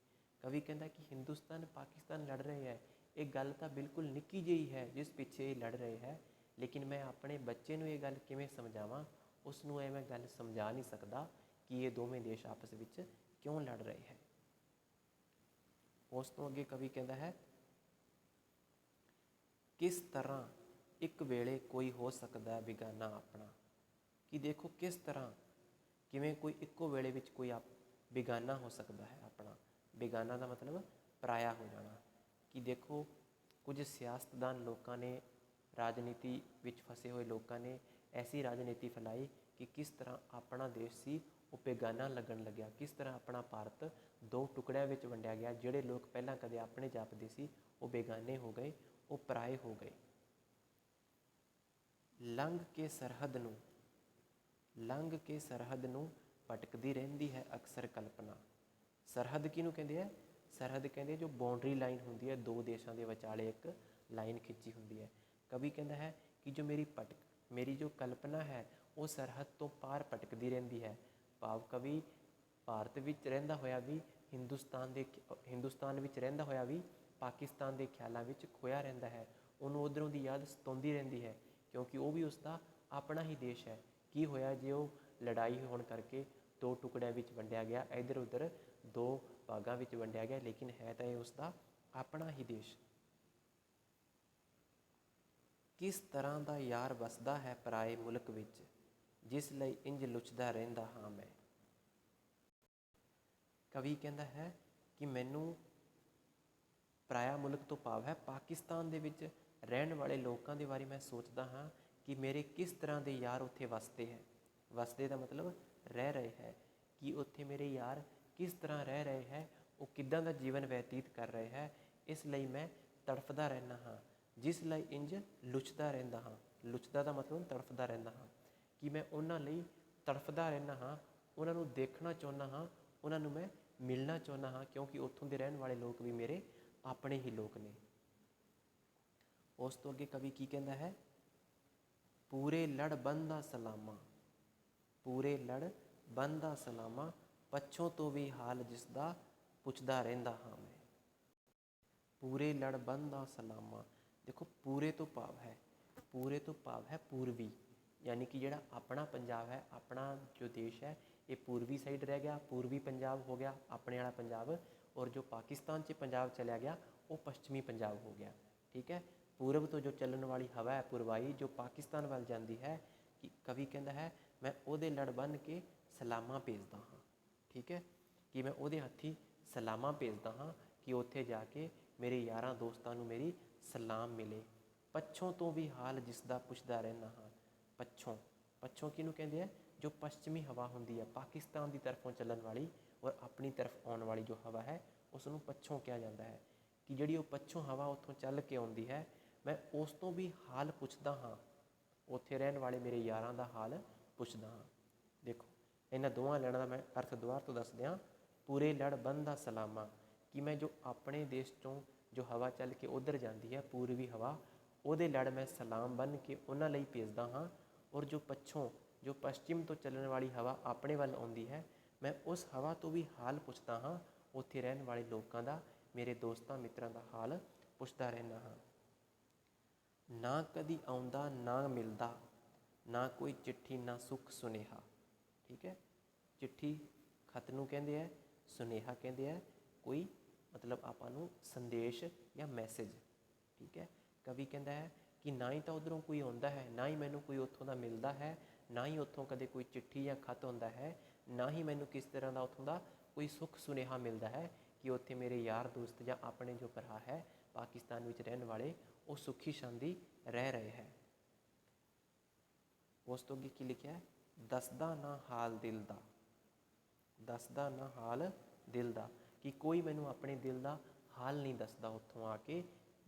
ਕਵੀ ਕਹਿੰਦਾ ਕਿ ਹਿੰਦੁਸਤਾਨ ਪਾਕਿਸਤਾਨ ਲੜ ਰਹੇ ਹੈ, ਇਹ ਗੱਲ ਤਾਂ ਬਿਲਕੁਲ ਨਿੱਕੀ ਜਿਹੀ ਹੈ ਜਿਸ ਪਿੱਛੇ ਇਹ ਲੜ ਰਹੇ ਹੈ, ਲੇਕਿਨ ਮੈਂ ਆਪਣੇ ਬੱਚੇ ਨੂੰ ਇਹ ਗੱਲ ਕਿਵੇਂ ਸਮਝਾਵਾਂ, ਉਸ ਨੂੰ ਇਹ ਮੈਂ ਗੱਲ ਸਮਝਾ ਨਹੀਂ ਸਕਦਾ ਕਿ ਇਹ ਦੋਵੇਂ ਦੇਸ਼ ਆਪਸ ਵਿੱਚ ਕਿਉਂ ਲੜ ਰਹੇ ਹੈ। ਉਸ ਤੋਂ ਅੱਗੇ ਕਵੀ ਕਹਿੰਦਾ ਹੈ ਕਿਸ ਤਰ੍ਹਾਂ ਇੱਕ ਵੇਲੇ ਕੋਈ ਹੋ ਸਕਦਾ ਹੈ ਬੇਗਾਨਾ ਆਪਣਾ, ਕਿ ਦੇਖੋ ਕਿਸ ਤਰ੍ਹਾਂ ਕਿਵੇਂ ਕੋਈ ਇੱਕੋ ਵੇਲੇ ਵਿੱਚ ਕੋਈ ਬੇਗਾਨਾ ਹੋ ਸਕਦਾ ਹੈ ਆਪਣਾ। ਬੇਗਾਨਾ ਦਾ ਮਤਲਬ ਪਰਾਇਆ ਹੋ ਜਾਣਾ। ਕਿ ਦੇਖੋ ਕੁਝ ਸਿਆਸਤਦਾਨ ਲੋਕਾਂ ਨੇ, ਰਾਜਨੀਤੀ ਵਿੱਚ ਫਸੇ ਹੋਏ ਲੋਕਾਂ ਨੇ ਐਸੀ ਰਾਜਨੀਤੀ ਫੈਲਾਈ ਕਿ ਕਿਸ ਤਰ੍ਹਾਂ ਆਪਣਾ ਦੇਸ਼ ਸੀ ਉਹ ਬੇਗਾਨਾ ਲੱਗਣ ਲੱਗਿਆ, ਕਿਸ ਤਰ੍ਹਾਂ ਆਪਣਾ ਭਾਰਤ ਦੋ ਟੁਕੜਿਆਂ ਵਿੱਚ ਵੰਡਿਆ ਗਿਆ। ਜਿਹੜੇ ਲੋਕ ਪਹਿਲਾਂ ਕਦੇ ਆਪਣੇ ਜਾਪਦੇ ਸੀ ਉਹ ਬੇਗਾਨੇ ਹੋ ਗਏ, ਉਹ ਪਰਾਏ ਹੋ ਗਏ। ਲੰਘ ਕੇ ਸਰਹੱਦ ਨੂੰ ਭਟਕਦੀ ਰਹਿੰਦੀ ਹੈ ਅਕਸਰ ਕਲਪਨਾ। ਸਰਹੱਦ ਕਿਹਨੂੰ ਕਹਿੰਦੇ ਆ? ਸਰਹੱਦ ਕਹਿੰਦੇ ਜੋ ਬਾਉਂਡਰੀ ਲਾਈਨ ਹੁੰਦੀ ਹੈ, ਦੋ ਦੇਸ਼ਾਂ ਦੇ ਵਿਚਾਲੇ ਇੱਕ ਲਾਈਨ ਖਿੱਚੀ ਹੁੰਦੀ ਹੈ। ਕਵੀ ਕਹਿੰਦਾ ਹੈ ਕਿ ਜੋ ਮੇਰੀ ਜੋ ਕਲਪਨਾ ਹੈ ਉਹ ਸਰਹੱਦ ਤੋਂ ਪਾਰ ਭਟਕਦੀ ਰਹਿੰਦੀ ਹੈ। ਭਾਵ ਕਵੀ ਭਾਰਤ ਵਿੱਚ ਰਹਿੰਦਾ ਹੋਇਆ ਵੀ ਹਿੰਦੁਸਤਾਨ ਵਿੱਚ ਰਹਿੰਦਾ ਹੋਇਆ ਵੀ ਪਾਕਿਸਤਾਨ ਦੇ ਖਿਆਲਾਂ ਵਿੱਚ ਖੋਇਆ ਰਹਿੰਦਾ ਹੈ। ਉਹਨੂੰ ਉੱਧਰੋਂ ਦੀ ਯਾਦ ਸਤਾਉਂਦੀ ਰਹਿੰਦੀ ਹੈ, ਕਿਉਂਕਿ ਉਹ ਵੀ ਉਸਦਾ ਆਪਣਾ ਹੀ ਦੇਸ਼ ਹੈ। ਕੀ ਹੋਇਆ ਜੇ ਉਹ ਲੜਾਈ ਹੋਣ ਕਰਕੇ ਦੋ ਟੁਕੜਿਆਂ ਵਿੱਚ ਵੰਡਿਆ ਗਿਆ, ਇੱਧਰ ਉੱਧਰ ਦੋ ਭਾਗਾਂ ਵਿੱਚ ਵੰਡਿਆ ਗਿਆ, ਲੇਕਿਨ ਹੈ ਤਾਂ ਇਹ ਉਸਦਾ ਆਪਣਾ ਹੀ ਦੇਸ਼। ਕਿਸ ਤਰ੍ਹਾਂ ਦਾ ਯਾਰ ਵਸਦਾ ਹੈ ਪਰਾਏ ਮੁਲਕ ਵਿੱਚ, ਜਿਸ ਲਈ ਇੰਝ ਲੁੱਚਦਾ ਰਹਿੰਦਾ ਹਾਂ ਮੈਂ। ਕਵੀ ਕਹਿੰਦਾ ਹੈ ਕਿ ਮੈਨੂੰ ਪਰਾਇਆ ਮੁਲਕ ਤੋਂ ਭਾਵ ਹੈ ਪਾਕਿਸਤਾਨ ਦੇ ਵਿੱਚ ਰਹਿਣ ਵਾਲੇ ਲੋਕਾਂ ਦੇ ਬਾਰੇ ਮੈਂ ਸੋਚਦਾ ਹਾਂ ਕਿ ਮੇਰੇ ਕਿਸ ਤਰ੍ਹਾਂ ਦੇ ਯਾਰ ਉੱਥੇ ਵਸਦੇ ਹੈ। ਵਸਦੇ ਦਾ ਮਤਲਬ ਰਹਿ ਰਹੇ ਹੈ, ਕਿ ਉੱਥੇ ਮੇਰੇ ਯਾਰ ਕਿਸ ਤਰ੍ਹਾਂ ਰਹਿ ਰਹੇ ਹੈ, ਉਹ ਕਿੱਦਾਂ ਦਾ ਜੀਵਨ ਬਤੀਤ ਕਰ ਰਹੇ ਹੈ। ਇਸ ਲਈ ਮੈਂ ਤੜਫਦਾ ਰਹਿੰਦਾ ਹਾਂ, ਜਿਸ ਲਈ ਇੰਝ ਲੁੱਚਦਾ ਰਹਿੰਦਾ ਹਾਂ। ਲੁੱਚਦਾ ਦਾ ਮਤਲਬ ਤੜਫਦਾ ਰਹਿੰਦਾ ਹਾਂ, ਕਿ ਮੈਂ ਉਹਨਾਂ ਲਈ ਤੜਫਦਾ ਰਹਿੰਦਾ ਹਾਂ, ਉਹਨਾਂ ਨੂੰ ਦੇਖਣਾ ਚਾਹੁੰਦਾ ਹਾਂ, ਉਹਨਾਂ ਨੂੰ ਮੈਂ ਮਿਲਣਾ ਚਾਹੁੰਦਾ ਹਾਂ, ਕਿਉਂਕਿ ਉੱਥੋਂ ਦੇ ਰਹਿਣ ਵਾਲੇ ਲੋਕ ਵੀ ਮੇਰੇ ਆਪਣੇ ਹੀ ਲੋਕ ਨੇ। ਉਸ ਤੋਂ ਅੱਗੇ ਕਵੀ ਕੀ ਕਹਿੰਦਾ ਹੈ? ਪੂਰੇ ਲੜ ਬੰਦਾ ਸਲਾਮਾਂ, ਪੂਰੇ ਲੜ ਬੰਦਾ ਸਲਾਮਾਂ, ਪੱਛੋਂ ਤੋਂ ਵੀ ਹਾਲ ਜਿਸਦਾ ਪੁੱਛਦਾ ਰਹਿੰਦਾ ਹਾਂ ਮੈਂ। ਪੂਰੇ ਲੜ ਬੰਦਾ ਸਲਾਮਾਂ, ਦੇਖੋ ਪੂਰੇ ਤੋਂ ਭਾਵ ਹੈ ਪੂਰਬੀ, ਯਾਨੀ ਕਿ ਜਿਹੜਾ ਆਪਣਾ ਪੰਜਾਬ ਹੈ, ਆਪਣਾ ਜੋ ਦੇਸ਼ ਹੈ ਇਹ ਪੂਰਬੀ ਸਾਈਡ ਰਹਿ ਗਿਆ, ਪੂਰਬੀ ਪੰਜਾਬ ਹੋ ਗਿਆ ਆਪਣੇ ਵਾਲਾ ਪੰਜਾਬ, ਔਰ ਜੋ ਪਾਕਿਸਤਾਨ 'ਚ ਪੰਜਾਬ ਚਲਿਆ ਗਿਆ ਉਹ ਪੱਛਮੀ ਪੰਜਾਬ ਹੋ ਗਿਆ। ਠੀਕ ਹੈ। ਪੂਰਬ ਤੋਂ ਜੋ ਚੱਲਣ ਵਾਲੀ ਹਵਾ ਹੈ ਪੂਰਵਾਈ, ਜੋ ਪਾਕਿਸਤਾਨ ਵੱਲ ਜਾਂਦੀ ਹੈ, ਕਿ ਕਵੀ ਕਹਿੰਦਾ ਹੈ ਮੈਂ ਉਹਦੇ ਲੜ ਬੰਨ੍ਹ ਕੇ ਸਲਾਮਾਂ ਭੇਜਦਾ ਹਾਂ। ਠੀਕ ਹੈ, ਕਿ ਮੈਂ ਉਹਦੇ ਹੱਥੀਂ ਸਲਾਮਾਂ ਭੇਜਦਾ ਹਾਂ ਕਿ ਉੱਥੇ ਜਾ ਕੇ ਮੇਰੇ ਯਾਰਾਂ ਦੋਸਤਾਂ ਨੂੰ ਮੇਰੀ ਸਲਾਮ ਮਿਲੇ। ਪੱਛੋਂ ਤੋਂ ਵੀ ਹਾਲ ਜਿਸਦਾ ਪੁੱਛਦਾ ਰਹਿੰਦਾ ਹਾਂ। ਪੱਛੋਂ ਕਿਹਨੂੰ ਕਹਿੰਦੇ ਆ? ਜੋ ਪੱਛਮੀ ਹਵਾ ਹੁੰਦੀ ਹੈ ਪਾਕਿਸਤਾਨ ਦੀ ਤਰਫੋਂ ਚੱਲਣ ਵਾਲੀ ਔਰ ਆਪਣੀ ਤਰਫ ਆਉਣ ਵਾਲੀ ਜੋ ਹਵਾ ਹੈ ਉਸ ਨੂੰ ਪੱਛੋਂ ਕਿਹਾ ਜਾਂਦਾ ਹੈ। ਕਿ ਜਿਹੜੀ ਉਹ ਪੱਛੋਂ ਹਵਾ ਉੱਥੋਂ ਚੱਲ ਕੇ ਆਉਂਦੀ ਹੈ, ਮੈਂ ਉਸ ਤੋਂ ਵੀ ਹਾਲ ਪੁੱਛਦਾ ਹਾਂ, ਉੱਥੇ ਰਹਿਣ ਵਾਲੇ ਮੇਰੇ ਯਾਰਾਂ ਦਾ ਹਾਲ ਪੁੱਛਦਾ ਹਾਂ। ਦੇਖੋ ਇਹਨਾਂ ਦੋਵਾਂ ਲੈਣਾਂ ਦਾ ਮੈਂ ਅਰਥ ਦੁਬਾਰਾ ਤੋਂ ਦੱਸ ਦਿਆਂ। ਪੂਰੇ ਲੜ ਬੰਦਾ ਸਲਾਮਾਂ, ਕਿ ਮੈਂ ਜੋ ਆਪਣੇ ਦੇਸ਼ 'ਚੋਂ ਜੋ ਹਵਾ ਚੱਲ ਕੇ ਉੱਧਰ ਜਾਂਦੀ ਹੈ ਪੂਰਬੀ ਹਵਾ, ਉਹਦੇ ਲੜ ਮੈਂ ਸਲਾਮ ਬੰਨ੍ਹ ਕੇ ਉਹਨਾਂ ਲਈ ਭੇਜਦਾ ਹਾਂ। ਔਰ ਜੋ ਪੱਛਚਿਮ ਤੋਂ ਚੱਲਣ ਵਾਲੀ ਹਵਾ ਆਪਣੇ ਵੱਲ ਆਉਂਦੀ ਹੈ, ਮੈਂ ਉਸ ਹਵਾ ਤੋਂ ਵੀ ਹਾਲ ਪੁੱਛਦਾ ਹਾਂ, ਉੱਥੇ ਰਹਿਣ ਵਾਲੇ ਲੋਕਾਂ ਦਾ, ਮੇਰੇ ਦੋਸਤਾਂ ਮਿੱਤਰਾਂ ਦਾ ਹਾਲ ਪੁੱਛਦਾ ਰਹਿੰਦਾ ਹਾਂ। ਨਾ ਕਦੀ ਆਉਂਦਾ ਨਾ ਮਿਲਦਾ, ਨਾ ਕੋਈ ਚਿੱਠੀ ਨਾ ਸੁੱਖ ਸੁਨੇਹਾ। ਠੀਕ ਹੈ, ਚਿੱਠੀ ਖਤ ਨੂੰ ਕਹਿੰਦੇ ਹੈ, ਸੁਨੇਹਾ ਕਹਿੰਦੇ ਹੈ ਕੋਈ ਮਤਲਬ ਆਪਾਂ ਨੂੰ ਸੰਦੇਸ਼ ਜਾਂ ਮੈਸੇਜ। ਠੀਕ ਹੈ, ਕਵੀ ਕਹਿੰਦਾ ਹੈ ਕਿ ਨਾ ਹੀ ਤਾਂ ਉੱਧਰੋਂ ਕੋਈ ਆਉਂਦਾ ਹੈ, ਨਾ ਹੀ ਮੈਨੂੰ ਕੋਈ ਉੱਥੋਂ ਦਾ ਮਿਲਦਾ ਹੈ, ਨਾ ਹੀ ਉੱਥੋਂ ਕਦੇ ਕੋਈ ਚਿੱਠੀ ਜਾਂ ਖਤ ਆਉਂਦਾ ਹੈ, ਨਾ ਹੀ ਮੈਨੂੰ ਕਿਸ ਤਰ੍ਹਾਂ ਦਾ ਉੱਥੋਂ ਦਾ ਕੋਈ ਸੁੱਖ ਸੁਨੇਹਾ ਮਿਲਦਾ ਹੈ ਕਿ ਉੱਥੇ ਮੇਰੇ ਯਾਰ ਦੋਸਤ ਜਾਂ ਆਪਣੇ ਜੋ ਭਰਾ ਹੈ ਪਾਕਿਸਤਾਨ ਵਿੱਚ ਰਹਿਣ ਵਾਲੇ ਉਹ ਸੁੱਖੀ ਸ਼ਾਂਤੀ ਰਹਿ ਰਹੇ ਹੈ। ਉਸ ਤੋਂ ਅੱਗੇ ਕੀ ਲਿਖਿਆ ਹੈ? ਦੱਸਦਾ ਨਾ ਹਾਲ ਦਿਲ ਦਾ, ਦੱਸਦਾ ਨਾ ਹਾਲ ਦਿਲ ਦਾ, ਕਿ ਕੋਈ ਮੈਨੂੰ ਆਪਣੇ ਦਿਲ ਦਾ ਹਾਲ ਨਹੀਂ ਦੱਸਦਾ ਉੱਥੋਂ ਆ ਕੇ,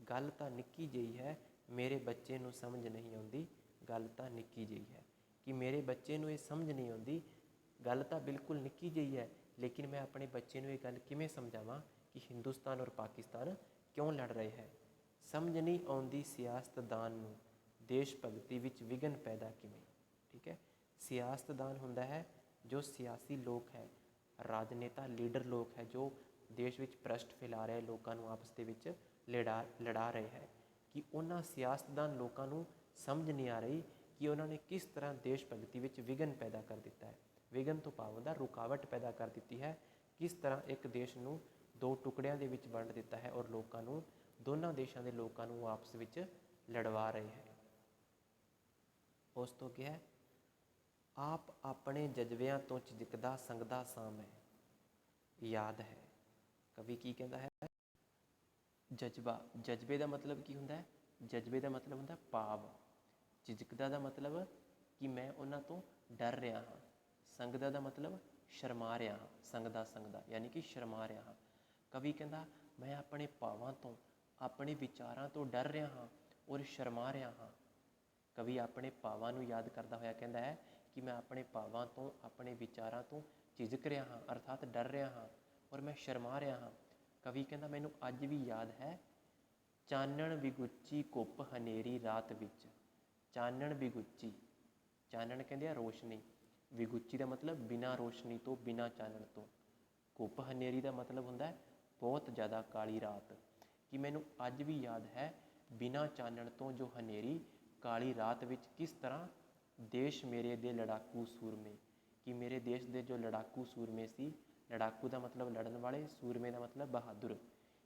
ਗੱਲ ਤਾਂ ਨਿੱਕੀ ਜਿਹੀ ਹੈ, ਮੇਰੇ ਬੱਚੇ ਨੂੰ ਸਮਝ ਨਹੀਂ ਆਉਂਦੀ, ਗੱਲ ਤਾਂ ਨਿੱਕੀ ਜਿਹੀ ਹੈ। ਕਿ ਮੇਰੇ ਬੱਚੇ ਨੂੰ ਇਹ ਸਮਝ ਨਹੀਂ ਆਉਂਦੀ, ਗੱਲ ਤਾਂ ਬਿਲਕੁਲ ਨਿੱਕੀ ਜਿਹੀ ਹੈ, ਲੇਕਿਨ ਮੈਂ ਆਪਣੇ ਬੱਚੇ ਨੂੰ ਇਹ ਗੱਲ ਕਿਵੇਂ ਸਮਝਾਵਾਂ ਕਿ ਹਿੰਦੁਸਤਾਨ ਔਰ ਪਾਕਿਸਤਾਨ ਕਿਉਂ ਲੜ ਰਹੇ ਹੈ। ਸਮਝ ਨਹੀਂ ਆਉਂਦੀ ਸਿਆਸਤਦਾਨ ਨੂੰ, ਦੇਸ਼ ਭਗਤੀ ਵਿੱਚ ਵਿਘਨ ਪੈਦਾ ਕਿਵੇਂ। ਠੀਕ ਹੈ, ਸਿਆਸਤਦਾਨ ਹੁੰਦਾ ਹੈ ਜੋ ਸਿਆਸੀ ਲੋਕ ਹੈ, ਰਾਜਨੇਤਾ ਲੀਡਰ ਲੋਕ ਹੈ, ਜੋ ਦੇਸ਼ ਵਿੱਚ ਭ੍ਰਸ਼ਟ ਫੈਲਾ ਰਹੇ, ਲੋਕਾਂ ਨੂੰ ਆਪਸ ਦੇ ਵਿੱਚ ਲੜਾ ਰਹੇ ਹੈ। ਕਿ ਉਹਨਾਂ ਸਿਆਸਤਦਾਨ ਲੋਕਾਂ ਨੂੰ ਸਮਝ ਨਹੀਂ ਆ ਰਹੀ ਕਿ ਉਹਨਾਂ ਨੇ ਕਿਸ ਤਰ੍ਹਾਂ ਦੇਸ਼ ਭਗਤੀ ਵਿੱਚ ਵਿਘਨ ਪੈਦਾ ਕਰ ਦਿੱਤਾ ਹੈ। ਵਿਘਨ ਤੋਂ ਭਾਵ ਹੁੰਦਾ ਰੁਕਾਵਟ ਪੈਦਾ ਕਰ ਦਿੱਤੀ ਹੈ। ਕਿਸ ਤਰ੍ਹਾਂ ਇੱਕ ਦੇਸ਼ ਨੂੰ ਦੋ ਟੁਕੜਿਆਂ ਦੇ ਵਿੱਚ ਵੰਡ ਦਿੱਤਾ ਹੈ ਔਰ ਲੋਕਾਂ ਨੂੰ, ਦੋਨਾਂ ਦੇਸ਼ਾਂ ਦੇ ਲੋਕਾਂ ਨੂੰ ਆਪਸ ਵਿੱਚ ਲੜਵਾ ਰਹੇ ਹੈ। ਉਸ ਤੋਂ ਕੀ ਹੈ, ਆਪ ਆਪਣੇ ਜਜ਼ਬਿਆਂ ਤੋਂ ਝਿਜਕਦਾ ਸੰਗਦਾ ਸਾਂ ਮੈਂ। ਯਾਦ ਹੈ ਕਵੀ ਕੀ ਕਹਿੰਦਾ ਹੈ, ਜਜ਼ਬਾ, ਜਜ਼ਬੇ ਦਾ ਮਤਲਬ ਕੀ ਹੁੰਦਾ ਹੈ, ਜਜ਼ਬੇ ਦਾ ਮਤਲਬ ਹੁੰਦਾ ਭਾਵ। ਝਿਜਕਦਾ ਦਾ ਮਤਲਬ ਕਿ ਮੈਂ ਉਹਨਾਂ ਤੋਂ ਡਰ ਰਿਹਾ ਹਾਂ। ਸੰਗਦਾ ਦਾ ਮਤਲਬ ਸ਼ਰਮਾ ਰਿਹਾ ਹਾਂ, ਸੰਗਦਾ ਯਾਨੀ ਕਿ ਸ਼ਰਮਾ ਰਿਹਾ ਹਾਂ। ਕਵੀ ਕਹਿੰਦਾ ਮੈਂ ਆਪਣੇ ਭਾਵਾਂ ਤੋਂ, ਆਪਣੇ ਵਿਚਾਰਾਂ ਤੋਂ ਡਰ ਰਿਹਾ ਹਾਂ ਔਰ ਸ਼ਰਮਾ ਰਿਹਾ ਹਾਂ। ਕਵੀ ਆਪਣੇ ਭਾਵਾਂ ਨੂੰ ਯਾਦ ਕਰਦਾ ਹੋਇਆ ਕਹਿੰਦਾ ਹੈ ਕਿ ਮੈਂ ਆਪਣੇ ਭਾਵਾਂ ਤੋਂ, ਆਪਣੇ ਵਿਚਾਰਾਂ ਤੋਂ ਝਿਜਕ ਰਿਹਾ ਹਾਂ, ਅਰਥਾਤ ਡਰ ਰਿਹਾ ਹਾਂ ਔਰ ਮੈਂ ਸ਼ਰਮਾ ਰਿਹਾ ਹਾਂ। ਕਵੀ ਕਹਿੰਦਾ ਮੈਨੂੰ ਅੱਜ ਵੀ ਯਾਦ ਹੈ, ਚਾਨਣ ਵਿਗੁੱਚੀ ਘੁੱਪ ਹਨੇਰੀ ਰਾਤ ਵਿੱਚ। ਚਾਨਣ ਵਿਗੁੱਚੀ, ਚਾਨਣ ਕਹਿੰਦੇ ਆ ਰੋਸ਼ਨੀ, ਵਿਗੁੱਚੀ ਦਾ ਮਤਲਬ ਬਿਨਾਂ ਰੋਸ਼ਨੀ ਤੋਂ, ਬਿਨਾਂ ਚਾਨਣ ਤੋਂ। ਘੁੱਪ ਹਨੇਰੀ ਦਾ ਮਤਲਬ ਹੁੰਦਾ ਹੈ ਬਹੁਤ ਜ਼ਿਆਦਾ ਕਾਲੀ ਰਾਤ। ਕਿ ਮੈਨੂੰ ਅੱਜ ਵੀ ਯਾਦ ਹੈ, ਬਿਨਾਂ ਚਾਨਣ ਤੋਂ ਜੋ ਹਨੇਰੀ ਕਾਲੀ ਰਾਤ ਵਿੱਚ ਕਿਸ ਤਰ੍ਹਾਂ ਦੇਸ਼ ਮੇਰੇ ਦੇ ਲੜਾਕੂ ਸੂਰਮੇ, ਕਿ ਮੇਰੇ ਦੇਸ਼ ਦੇ ਜੋ ਲੜਾਕੂ ਸੂਰਮੇ ਸੀ, ਲੜਾਕੂ ਦਾ ਮਤਲਬ ਲੜਨ ਵਾਲੇ, ਸੂਰਮੇ ਦਾ ਮਤਲਬ ਬਹਾਦਰ,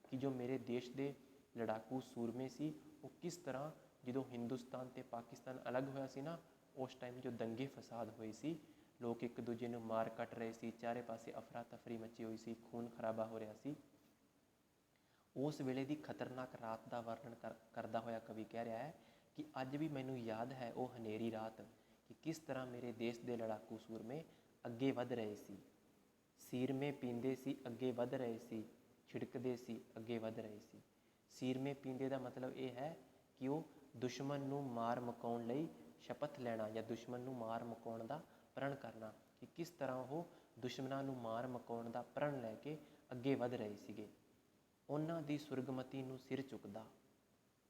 ਕਿ ਜੋ ਮੇਰੇ ਦੇਸ਼ ਦੇ ਲੜਾਕੂ ਸੂਰਮੇ ਸੀ ਉਹ ਕਿਸ ਤਰ੍ਹਾਂ, ਜਦੋਂ ਹਿੰਦੁਸਤਾਨ ਅਤੇ ਪਾਕਿਸਤਾਨ ਅਲੱਗ ਹੋਇਆ ਸੀ ਨਾ, ਉਸ ਟਾਈਮ ਜੋ ਦੰਗੇ ਫਸਾਦ ਹੋਏ ਸੀ, ਲੋਕ ਇੱਕ ਦੂਜੇ ਨੂੰ ਮਾਰ ਕੱਟ ਰਹੇ ਸੀ, ਚਾਰੇ ਪਾਸੇ ਅਫਰਾ ਤਫਰੀ ਮਚੀ ਹੋਈ ਸੀ, ਖੂਨ ਖਰਾਬਾ ਹੋ ਰਿਹਾ ਸੀ। ਉਸ ਵੇਲੇ ਦੀ ਖਤਰਨਾਕ ਰਾਤ ਦਾ ਵਰਣਨ ਕਰਦਾ ਹੋਇਆ ਕਵੀ ਕਹਿ ਰਿਹਾ ਹੈ ਕਿ ਅੱਜ ਵੀ ਮੈਨੂੰ ਯਾਦ ਹੈ ਉਹ ਹਨੇਰੀ ਰਾਤ, ਕਿ ਕਿਸ ਤਰ੍ਹਾਂ ਮੇਰੇ ਦੇਸ਼ ਦੇ ਲੜਾਕੂ ਸੂਰਮੇ ਅੱਗੇ ਵਧ ਰਹੇ ਸੀ। ਸੀਰਮੇ ਪੀਂਦੇ ਸੀ, ਅੱਗੇ ਵਧ ਰਹੇ ਸੀ, ਛਿੜਕਦੇ ਸੀ, ਅੱਗੇ ਵਧ ਰਹੇ ਸੀ। ਸੀਰਮੇ ਪੀਂਦੇ ਦਾ ਮਤਲਬ ਇਹ ਹੈ ਕਿ ਉਹ ਦੁਸ਼ਮਣ ਨੂੰ ਮਾਰ ਮੁਕਾਉਣ ਲਈ ਸ਼ਪਥ ਲੈਣਾ, ਜਾਂ ਦੁਸ਼ਮਣ ਨੂੰ ਮਾਰ ਮੁਕਾਉਣ ਦਾ ਪ੍ਰਣ ਕਰਨਾ, ਕਿ ਕਿਸ ਤਰ੍ਹਾਂ ਉਹ ਦੁਸ਼ਮਣਾਂ ਨੂੰ ਮਾਰ ਮੁਕਾਉਣ ਦਾ ਪ੍ਰਣ ਲੈ ਕੇ ਅੱਗੇ ਵਧ ਰਹੇ ਸੀਗੇ। ਉਹਨਾਂ ਦੀ ਸੁਰਗਮਤੀ ਨੂੰ ਸਿਰ ਚੁੱਕਦਾ,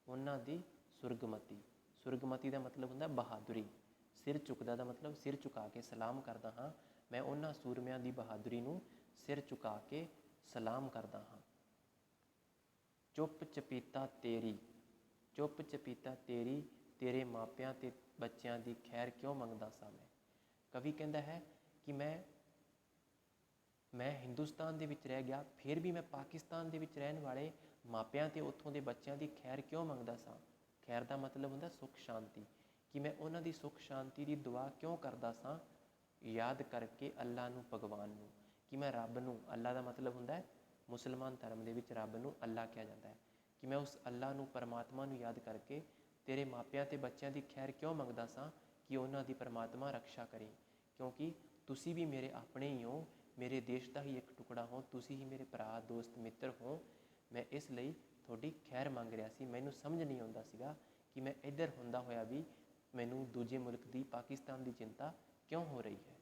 ਉਹਨਾਂ ਦੀ ਸੁਰਗਮਤੀ, ਸੁਰਗਮਤੀ ਦਾ ਮਤਲਬ ਹੁੰਦਾ ਬਹਾਦਰੀ। ਸਿਰ ਚੁੱਕਦਾ ਦਾ ਮਤਲਬ ਸਿਰ ਝੁਕਾ ਕੇ ਸਲਾਮ ਕਰਦਾ ਹਾਂ, ਮੈਂ ਉਹਨਾਂ ਸੂਰਮਿਆਂ ਦੀ ਬਹਾਦਰੀ ਨੂੰ ਸਿਰ ਝੁਕਾ ਕੇ ਸਲਾਮ ਕਰਦਾ ਹਾਂ। ਚੁੱਪ ਚਪੀਤਾ ਤੇਰੀ, ਚੁੱਪ ਚਪੀਤਾ ਤੇਰੀ, ਤੇਰੇ ਮਾਪਿਆਂ ਤੇ ਬੱਚਿਆਂ ਦੀ ਖੈਰ ਕਿਉਂ ਮੰਗਦਾ ਸਾਂ ਮੈਂ। ਕਵੀ ਕਹਿੰਦਾ ਹੈ ਕਿ ਮੈਂ ਹਿੰਦੁਸਤਾਨ ਦੇ ਵਿੱਚ ਰਹਿ ਗਿਆ, ਫਿਰ ਵੀ ਮੈਂ ਪਾਕਿਸਤਾਨ ਦੇ ਵਿੱਚ ਰਹਿਣ ਵਾਲੇ ਮਾਪਿਆਂ ਤੇ ਉੱਥੋਂ ਦੇ ਬੱਚਿਆਂ ਦੀ ਖੈਰ ਕਿਉਂ ਮੰਗਦਾ ਸਾਂ। ਖੈਰ ਦਾ ਮਤਲਬ ਹੁੰਦਾ ਸੁੱਖ ਸ਼ਾਂਤੀ, ਕਿ ਮੈਂ ਉਹਨਾਂ ਦੀ ਸੁੱਖ ਸ਼ਾਂਤੀ ਦੀ ਦੁਆ ਕਿਉਂ ਕਰਦਾ ਸਾਂ, ਯਾਦ ਕਰਕੇ ਅੱਲਾ ਨੂੰ, ਭਗਵਾਨ ਨੂੰ, ਕਿ ਮੈਂ ਰੱਬ ਨੂੰ, ਅੱਲਾ ਦਾ ਮਤਲਬ ਹੁੰਦਾ ਹੈ ਮੁਸਲਮਾਨ ਧਰਮ ਦੇ ਵਿੱਚ ਰੱਬ ਨੂੰ ਅੱਲਾ ਕਿਹਾ ਜਾਂਦਾ ਹੈ, ਕਿ ਮੈਂ ਉਸ ਅੱਲਾ ਨੂੰ, ਪਰਮਾਤਮਾ ਨੂੰ ਯਾਦ ਕਰਕੇ ਤੇਰੇ ਮਾਪਿਆਂ ਤੇ ਬੱਚਿਆਂ ਦੀ ਖੈਰ ਕਿਉਂ ਮੰਗਦਾ ਸਾਂ, ਕਿ ਉਹਨਾਂ ਦੀ ਪਰਮਾਤਮਾ ਰਕਸ਼ਾ ਕਰੇ, ਕਿਉਂਕਿ ਤੁਸੀਂ ਵੀ ਮੇਰੇ ਆਪਣੇ ਹੀ ਹੋ, ਮੇਰੇ ਦੇਸ਼ ਦਾ ਹੀ ਇੱਕ ਟੁਕੜਾ ਹੋ, ਤੁਸੀਂ ਹੀ ਮੇਰੇ ਭਰਾ, ਦੋਸਤ, ਮਿੱਤਰ ਹੋ। ਮੈਂ ਇਸ ਲਈ ਤੁਹਾਡੀ ਖੈਰ ਮੰਗ ਰਿਹਾ ਸੀ। ਮੈਨੂੰ ਸਮਝ ਨਹੀਂ ਆਉਂਦਾ ਸੀਗਾ ਕਿ ਮੈਂ ਇੱਧਰ ਹੁੰਦਾ ਹੋਇਆ ਵੀ ਮੈਨੂੰ ਦੂਜੇ ਮੁਲਕ ਦੀ, ਪਾਕਿਸਤਾਨ ਦੀ ਚਿੰਤਾ ਕਿਉਂ ਹੋ ਰਹੀ ਹੈ।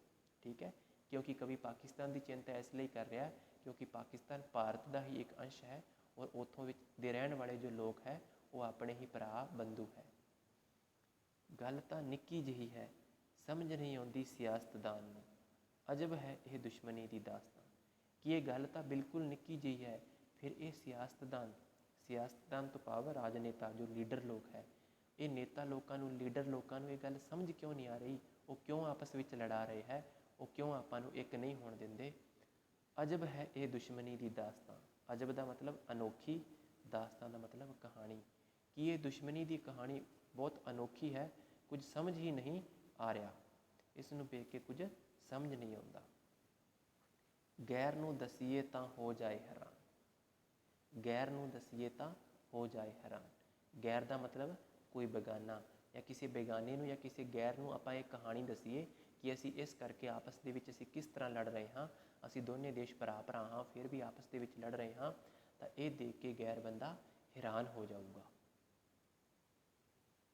ਠੀਕ ਹੈ, ਕਿਉਂਕਿ ਕਵੀ ਪਾਕਿਸਤਾਨ ਦੀ ਚਿੰਤਾ ਇਸ ਲਈ ਕਰ ਰਿਹਾ ਕਿਉਂਕਿ ਪਾਕਿਸਤਾਨ ਭਾਰਤ ਦਾ ਹੀ ਇੱਕ ਅੰਸ਼ ਹੈ ਔਰ ਉੱਥੋਂ ਵਿੱਚ ਦੇ ਰਹਿਣ ਵਾਲੇ ਜੋ ਲੋਕ ਹੈ ਉਹ ਆਪਣੇ ਹੀ ਭਰਾ, ਬੰਧੂ ਹੈ। ਗੱਲ ਤਾਂ ਨਿੱਕੀ ਜਿਹੀ ਹੈ, ਸਮਝ ਨਹੀਂ ਆਉਂਦੀ ਸਿਆਸਤਦਾਨ ਨੂੰ, ਅਜਬ ਹੈ ਇਹ ਦੁਸ਼ਮਣੀ ਦੀ ਦਾਸਤਾਨ। ਕਿ ਇਹ ਗੱਲ ਤਾਂ ਬਿਲਕੁਲ ਨਿੱਕੀ ਜਿਹੀ ਹੈ, ਫਿਰ ਇਹ ਸਿਆਸਤਦਾਨ, ਸਿਆਸਤਦਾਨ ਤੋਂ ਭਾਵ ਰਾਜਨੇਤਾ, ਜੋ ਲੀਡਰ ਲੋਕ ਹੈ, ਇਹ ਨੇਤਾ ਲੋਕਾਂ ਨੂੰ, ਲੀਡਰ ਲੋਕਾਂ ਨੂੰ ਇਹ ਗੱਲ ਸਮਝ ਕਿਉਂ ਨਹੀਂ ਆ ਰਹੀ, ਉਹ ਕਿਉਂ ਆਪਸ ਵਿੱਚ ਲੜਾ ਰਹੇ ਹੈ, ਉਹ ਕਿਉਂ ਆਪਾਂ ਨੂੰ ਇੱਕ ਨਹੀਂ ਹੋਣ ਦਿੰਦੇ। ਅਜਬ ਹੈ ਇਹ ਦੁਸ਼ਮਣੀ ਦੀ ਦਾਸਤਾਨ, ਅਜਬ ਦਾ ਮਤਲਬ ਅਨੋਖੀ, ਦਾਸਤਾਨ ਦਾ ਮਤਲਬ ਕਹਾਣੀ, ਕਿ ਇਹ ਦੁਸ਼ਮਣੀ ਦੀ ਕਹਾਣੀ ਬਹੁਤ ਅਨੋਖੀ ਹੈ, ਕੁਝ ਸਮਝ ਹੀ ਨਹੀਂ ਆ ਰਿਹਾ, ਇਸ ਨੂੰ ਵੇਖ ਕੇ ਕੁਝ ਸਮਝ ਨਹੀਂ ਆਉਂਦਾ। ਗੈਰ ਨੂੰ ਦਸੀਏ ਤਾਂ ਹੋ ਜਾਏ ਹੈਰਾਨ, ਗੈਰ ਨੂੰ ਦਸੀਏ ਤਾਂ ਹੋ ਜਾਏ ਹੈਰਾਨ। ਗੈਰ ਦਾ ਮਤਲਬ ਕੋਈ ਬੇਗਾਨਾ, ਜਾਂ ਕਿਸੇ ਬੇਗਾਨੇ ਨੂੰ ਜਾਂ ਕਿਸੇ ਗੈਰ ਨੂੰ ਆਪਾਂ ਇਹ ਕਹਾਣੀ ਦਸੀਏ ਕਿ ਅਸੀਂ ਇਸ ਕਰਕੇ ਆਪਸ ਦੇ ਵਿੱਚ ਅਸੀਂ ਕਿਸ ਤਰ੍ਹਾਂ ਲੜ ਰਹੇ ਹਾਂ, ਅਸੀਂ ਦੋਨੇ ਦੇਸ਼ ਭਰਾ ਹਾਂ, ਫਿਰ ਵੀ ਆਪਸ ਦੇ ਵਿੱਚ ਲੜ ਰਹੇ ਹਾਂ, ਤਾਂ ਇਹ ਦੇਖ ਕੇ ਗੈਰ ਬੰਦਾ ਹੈਰਾਨ ਹੋ ਜਾਊਗਾ।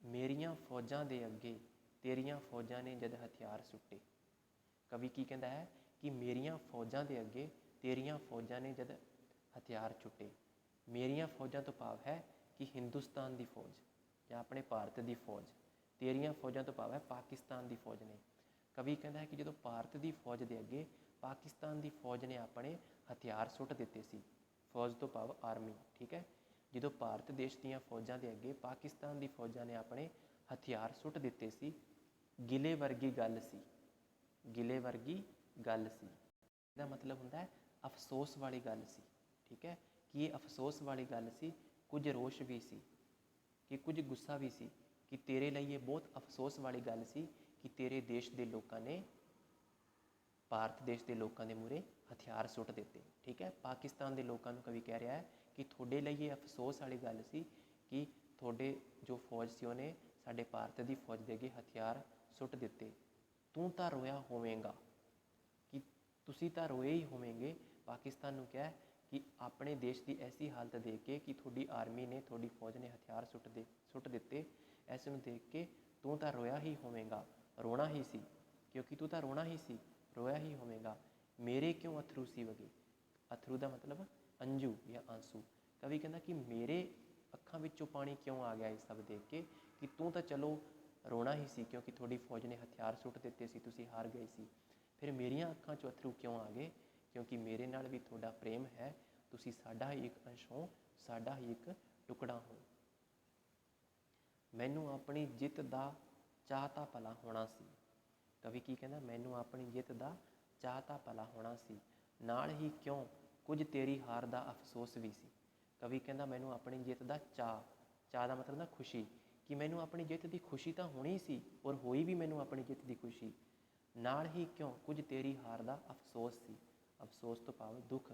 ਮੇਰੀਆਂ ਫੌਜਾਂ ਦੇ ਅੱਗੇ ਤੇਰੀਆਂ ਫੌਜਾਂ ਨੇ ਜਦ ਹਥਿਆਰ ਸੁੱਟੇ। ਕਵੀ ਕੀ ਕਹਿੰਦਾ ਹੈ ਕਿ ਮੇਰੀਆਂ ਫੌਜਾਂ ਦੇ ਅੱਗੇ ਤੇਰੀਆਂ ਫੌਜਾਂ ਨੇ ਜਦ ਹਥਿਆਰ ਛੁੱਟੇ। ਮੇਰੀਆਂ ਫੌਜਾਂ ਤੋਂ ਭਾਵ ਹੈ ਕਿ ਹਿੰਦੁਸਤਾਨ ਦੀ ਫੌਜ ਜਾਂ ਆਪਣੇ ਭਾਰਤ ਦੀ ਫੌਜ। ਤੇਰੀਆਂ ਫੌਜਾਂ ਤੋਂ ਭਾਵ ਹੈ ਪਾਕਿਸਤਾਨ ਦੀ ਫੌਜ ਨੇ। ਕਵੀ ਕਹਿੰਦਾ ਹੈ ਕਿ ਜਦੋਂ ਭਾਰਤ ਦੀ ਫੌਜ ਦੇ ਅੱਗੇ ਪਾਕਿਸਤਾਨ ਦੀ ਫੌਜ ਨੇ ਆਪਣੇ ਹਥਿਆਰ ਸੁੱਟ ਦਿੱਤੇ ਸੀ। ਫੌਜ ਤੋਂ ਭਾਵ ਆਰਮੀ, ਠੀਕ ਹੈ। ਜਦੋਂ ਭਾਰਤ ਦੇਸ਼ ਦੀਆਂ ਫੌਜਾਂ ਦੇ ਅੱਗੇ ਪਾਕਿਸਤਾਨ ਦੀ ਫੌਜਾਂ ਨੇ ਆਪਣੇ ਹਥਿਆਰ ਸੁੱਟ ਦਿੱਤੇ ਸੀ, ਗਿਲੇ ਵਰਗੀ ਗੱਲ ਸੀ। ਗਿਲੇ ਵਰਗੀ ਗੱਲ ਸੀ, ਇਹਦਾ ਮਤਲਬ ਹੁੰਦਾ ਹੈ ਅਫਸੋਸ ਵਾਲੀ ਗੱਲ ਸੀ, ਠੀਕ ਹੈ। ਕਿ ਇਹ ਅਫਸੋਸ ਵਾਲੀ ਗੱਲ ਸੀ, ਕੁਝ ਰੋਸ਼ ਵੀ ਸੀ, ਕਿ ਕੁਝ ਗੁੱਸਾ ਵੀ ਸੀ, ਕਿ ਤੇਰੇ ਲਈ ਇਹ ਬਹੁਤ ਅਫਸੋਸ ਵਾਲੀ ਗੱਲ ਸੀ ਕਿ ਤੇਰੇ ਦੇਸ਼ ਦੇ ਲੋਕਾਂ ਨੇ ਭਾਰਤ ਦੇਸ਼ ਦੇ ਲੋਕਾਂ ਦੇ ਮੂਹਰੇ ਹਥਿਆਰ ਸੁੱਟ ਦਿੱਤੇ, ਠੀਕ ਹੈ। ਪਾਕਿਸਤਾਨ ਦੇ ਲੋਕਾਂ ਨੂੰ ਕਵੀ ਕਹਿ ਰਿਹਾ ਹੈ ਕਿ ਤੁਹਾਡੇ ਲਈ ਇਹ ਅਫਸੋਸ ਵਾਲੀ ਗੱਲ ਸੀ ਕਿ ਤੁਹਾਡੇ ਜੋ ਫੌਜ ਸੀ ਉਹਨੇ ਸਾਡੇ ਭਾਰਤ ਦੀ ਫੌਜ ਦੇ ਅੱਗੇ ਹਥਿਆਰ ਸੁੱਟ ਦਿੱਤੇ। ਤੂੰ ਤਾਂ ਰੋਇਆ ਹੋਵੇਂਗਾ, ਕਿ ਤੁਸੀਂ ਤਾਂ ਰੋਏ ਹੀ ਹੋਵੇਂਗੇ। ਪਾਕਿਸਤਾਨ ਨੂੰ ਕਿਹਾ ਕਿ ਆਪਣੇ ਦੇਸ਼ ਦੀ ਐਸੀ ਹਾਲਤ ਦੇਖ ਕੇ ਕਿ ਤੁਹਾਡੀ ਆਰਮੀ ਨੇ, ਤੁਹਾਡੀ ਫੌਜ ਨੇ ਹਥਿਆਰ ਸੁੱਟ ਦਿੱਤੇ, ਇਸ ਨੂੰ ਦੇਖ ਕੇ ਤੂੰ ਤਾਂ ਰੋਇਆ ਹੀ ਹੋਵੇਂਗਾ। ਰੋਣਾ ਹੀ ਸੀ, ਕਿਉਂਕਿ ਤੂੰ ਤਾਂ ਰੋਣਾ ਹੀ ਸੀ, ਰੋਇਆ ਹੀ ਹੋਵੇਂਗਾ। ਮੇਰੇ ਕਿਉਂ ਅਥਰੂ ਸੀ ਵਗੇ। ਅਥਰੂ ਦਾ ਮਤਲਬ ਅੰਜੂ ਜਾਂ ਆਂਸੂ। ਕਵੀ ਕਹਿੰਦਾ ਕਿ ਮੇਰੇ ਅੱਖਾਂ ਵਿੱਚੋਂ ਪਾਣੀ ਕਿਉਂ ਆ ਗਿਆ ਇਹ ਸਭ ਦੇਖ ਕੇ, ਕਿ ਤੂੰ ਤਾਂ ਚਲੋ ਰੋਣਾ ਹੀ ਸੀ ਕਿਉਂਕਿ ਤੁਹਾਡੀ ਫੌਜ ਨੇ ਹਥਿਆਰ ਸੁੱਟ ਦਿੱਤੇ ਸੀ, ਤੁਸੀਂ ਹਾਰ ਗਏ ਸੀ। ਫਿਰ ਮੇਰੀਆਂ ਅੱਖਾਂ 'ਚੋਂ ਅਥਰੂ ਕਿਉਂ ਆ ਗਏ? ਕਿਉਂਕਿ ਮੇਰੇ ਨਾਲ ਵੀ ਤੁਹਾਡਾ ਪ੍ਰੇਮ ਹੈ, ਤੁਸੀਂ ਸਾਡਾ ਹੀ ਇੱਕ ਅੰਸ਼ ਹੋ, ਸਾਡਾ ਹੀ ਇੱਕ ਟੁਕੜਾ ਹੋ। ਮੈਨੂੰ ਆਪਣੀ ਜਿੱਤ ਦਾ ਚਾਅ ਤਾਂ ਭਲਾ ਹੋਣਾ ਸੀ। ਕਵੀ ਕੀ ਕਹਿੰਦਾ? ਮੈਨੂੰ ਆਪਣੀ ਜਿੱਤ ਦਾ ਚਾਅ ਤਾਂ ਭਲਾ ਹੋਣਾ ਸੀ, ਨਾਲ ਹੀ ਕਿਉਂ ਕੁਝ ਤੇਰੀ ਹਾਰ ਦਾ ਅਫਸੋਸ ਵੀ ਸੀ। ਕਵੀ ਕਹਿੰਦਾ ਮੈਨੂੰ ਆਪਣੀ ਜਿੱਤ ਦਾ ਚਾਅ, ਚਾਅ ਦਾ ਮਤਲਬ ਨਾ ਖੁਸ਼ੀ, ਕਿ ਮੈਨੂੰ ਆਪਣੀ ਜਿੱਤ ਦੀ ਖੁਸ਼ੀ ਤਾਂ ਹੋਣੀ ਸੀ, ਔਰ ਹੋਈ ਵੀ ਮੈਨੂੰ ਆਪਣੀ ਜਿੱਤ ਦੀ ਖੁਸ਼ੀ। ਨਾਲ ਹੀ ਕਿਉਂ ਕੁਝ ਤੇਰੀ ਹਾਰ ਦਾ ਅਫਸੋਸ ਸੀ। ਅਫਸੋਸ ਤੋਂ ਭਾਵ ਦੁੱਖ,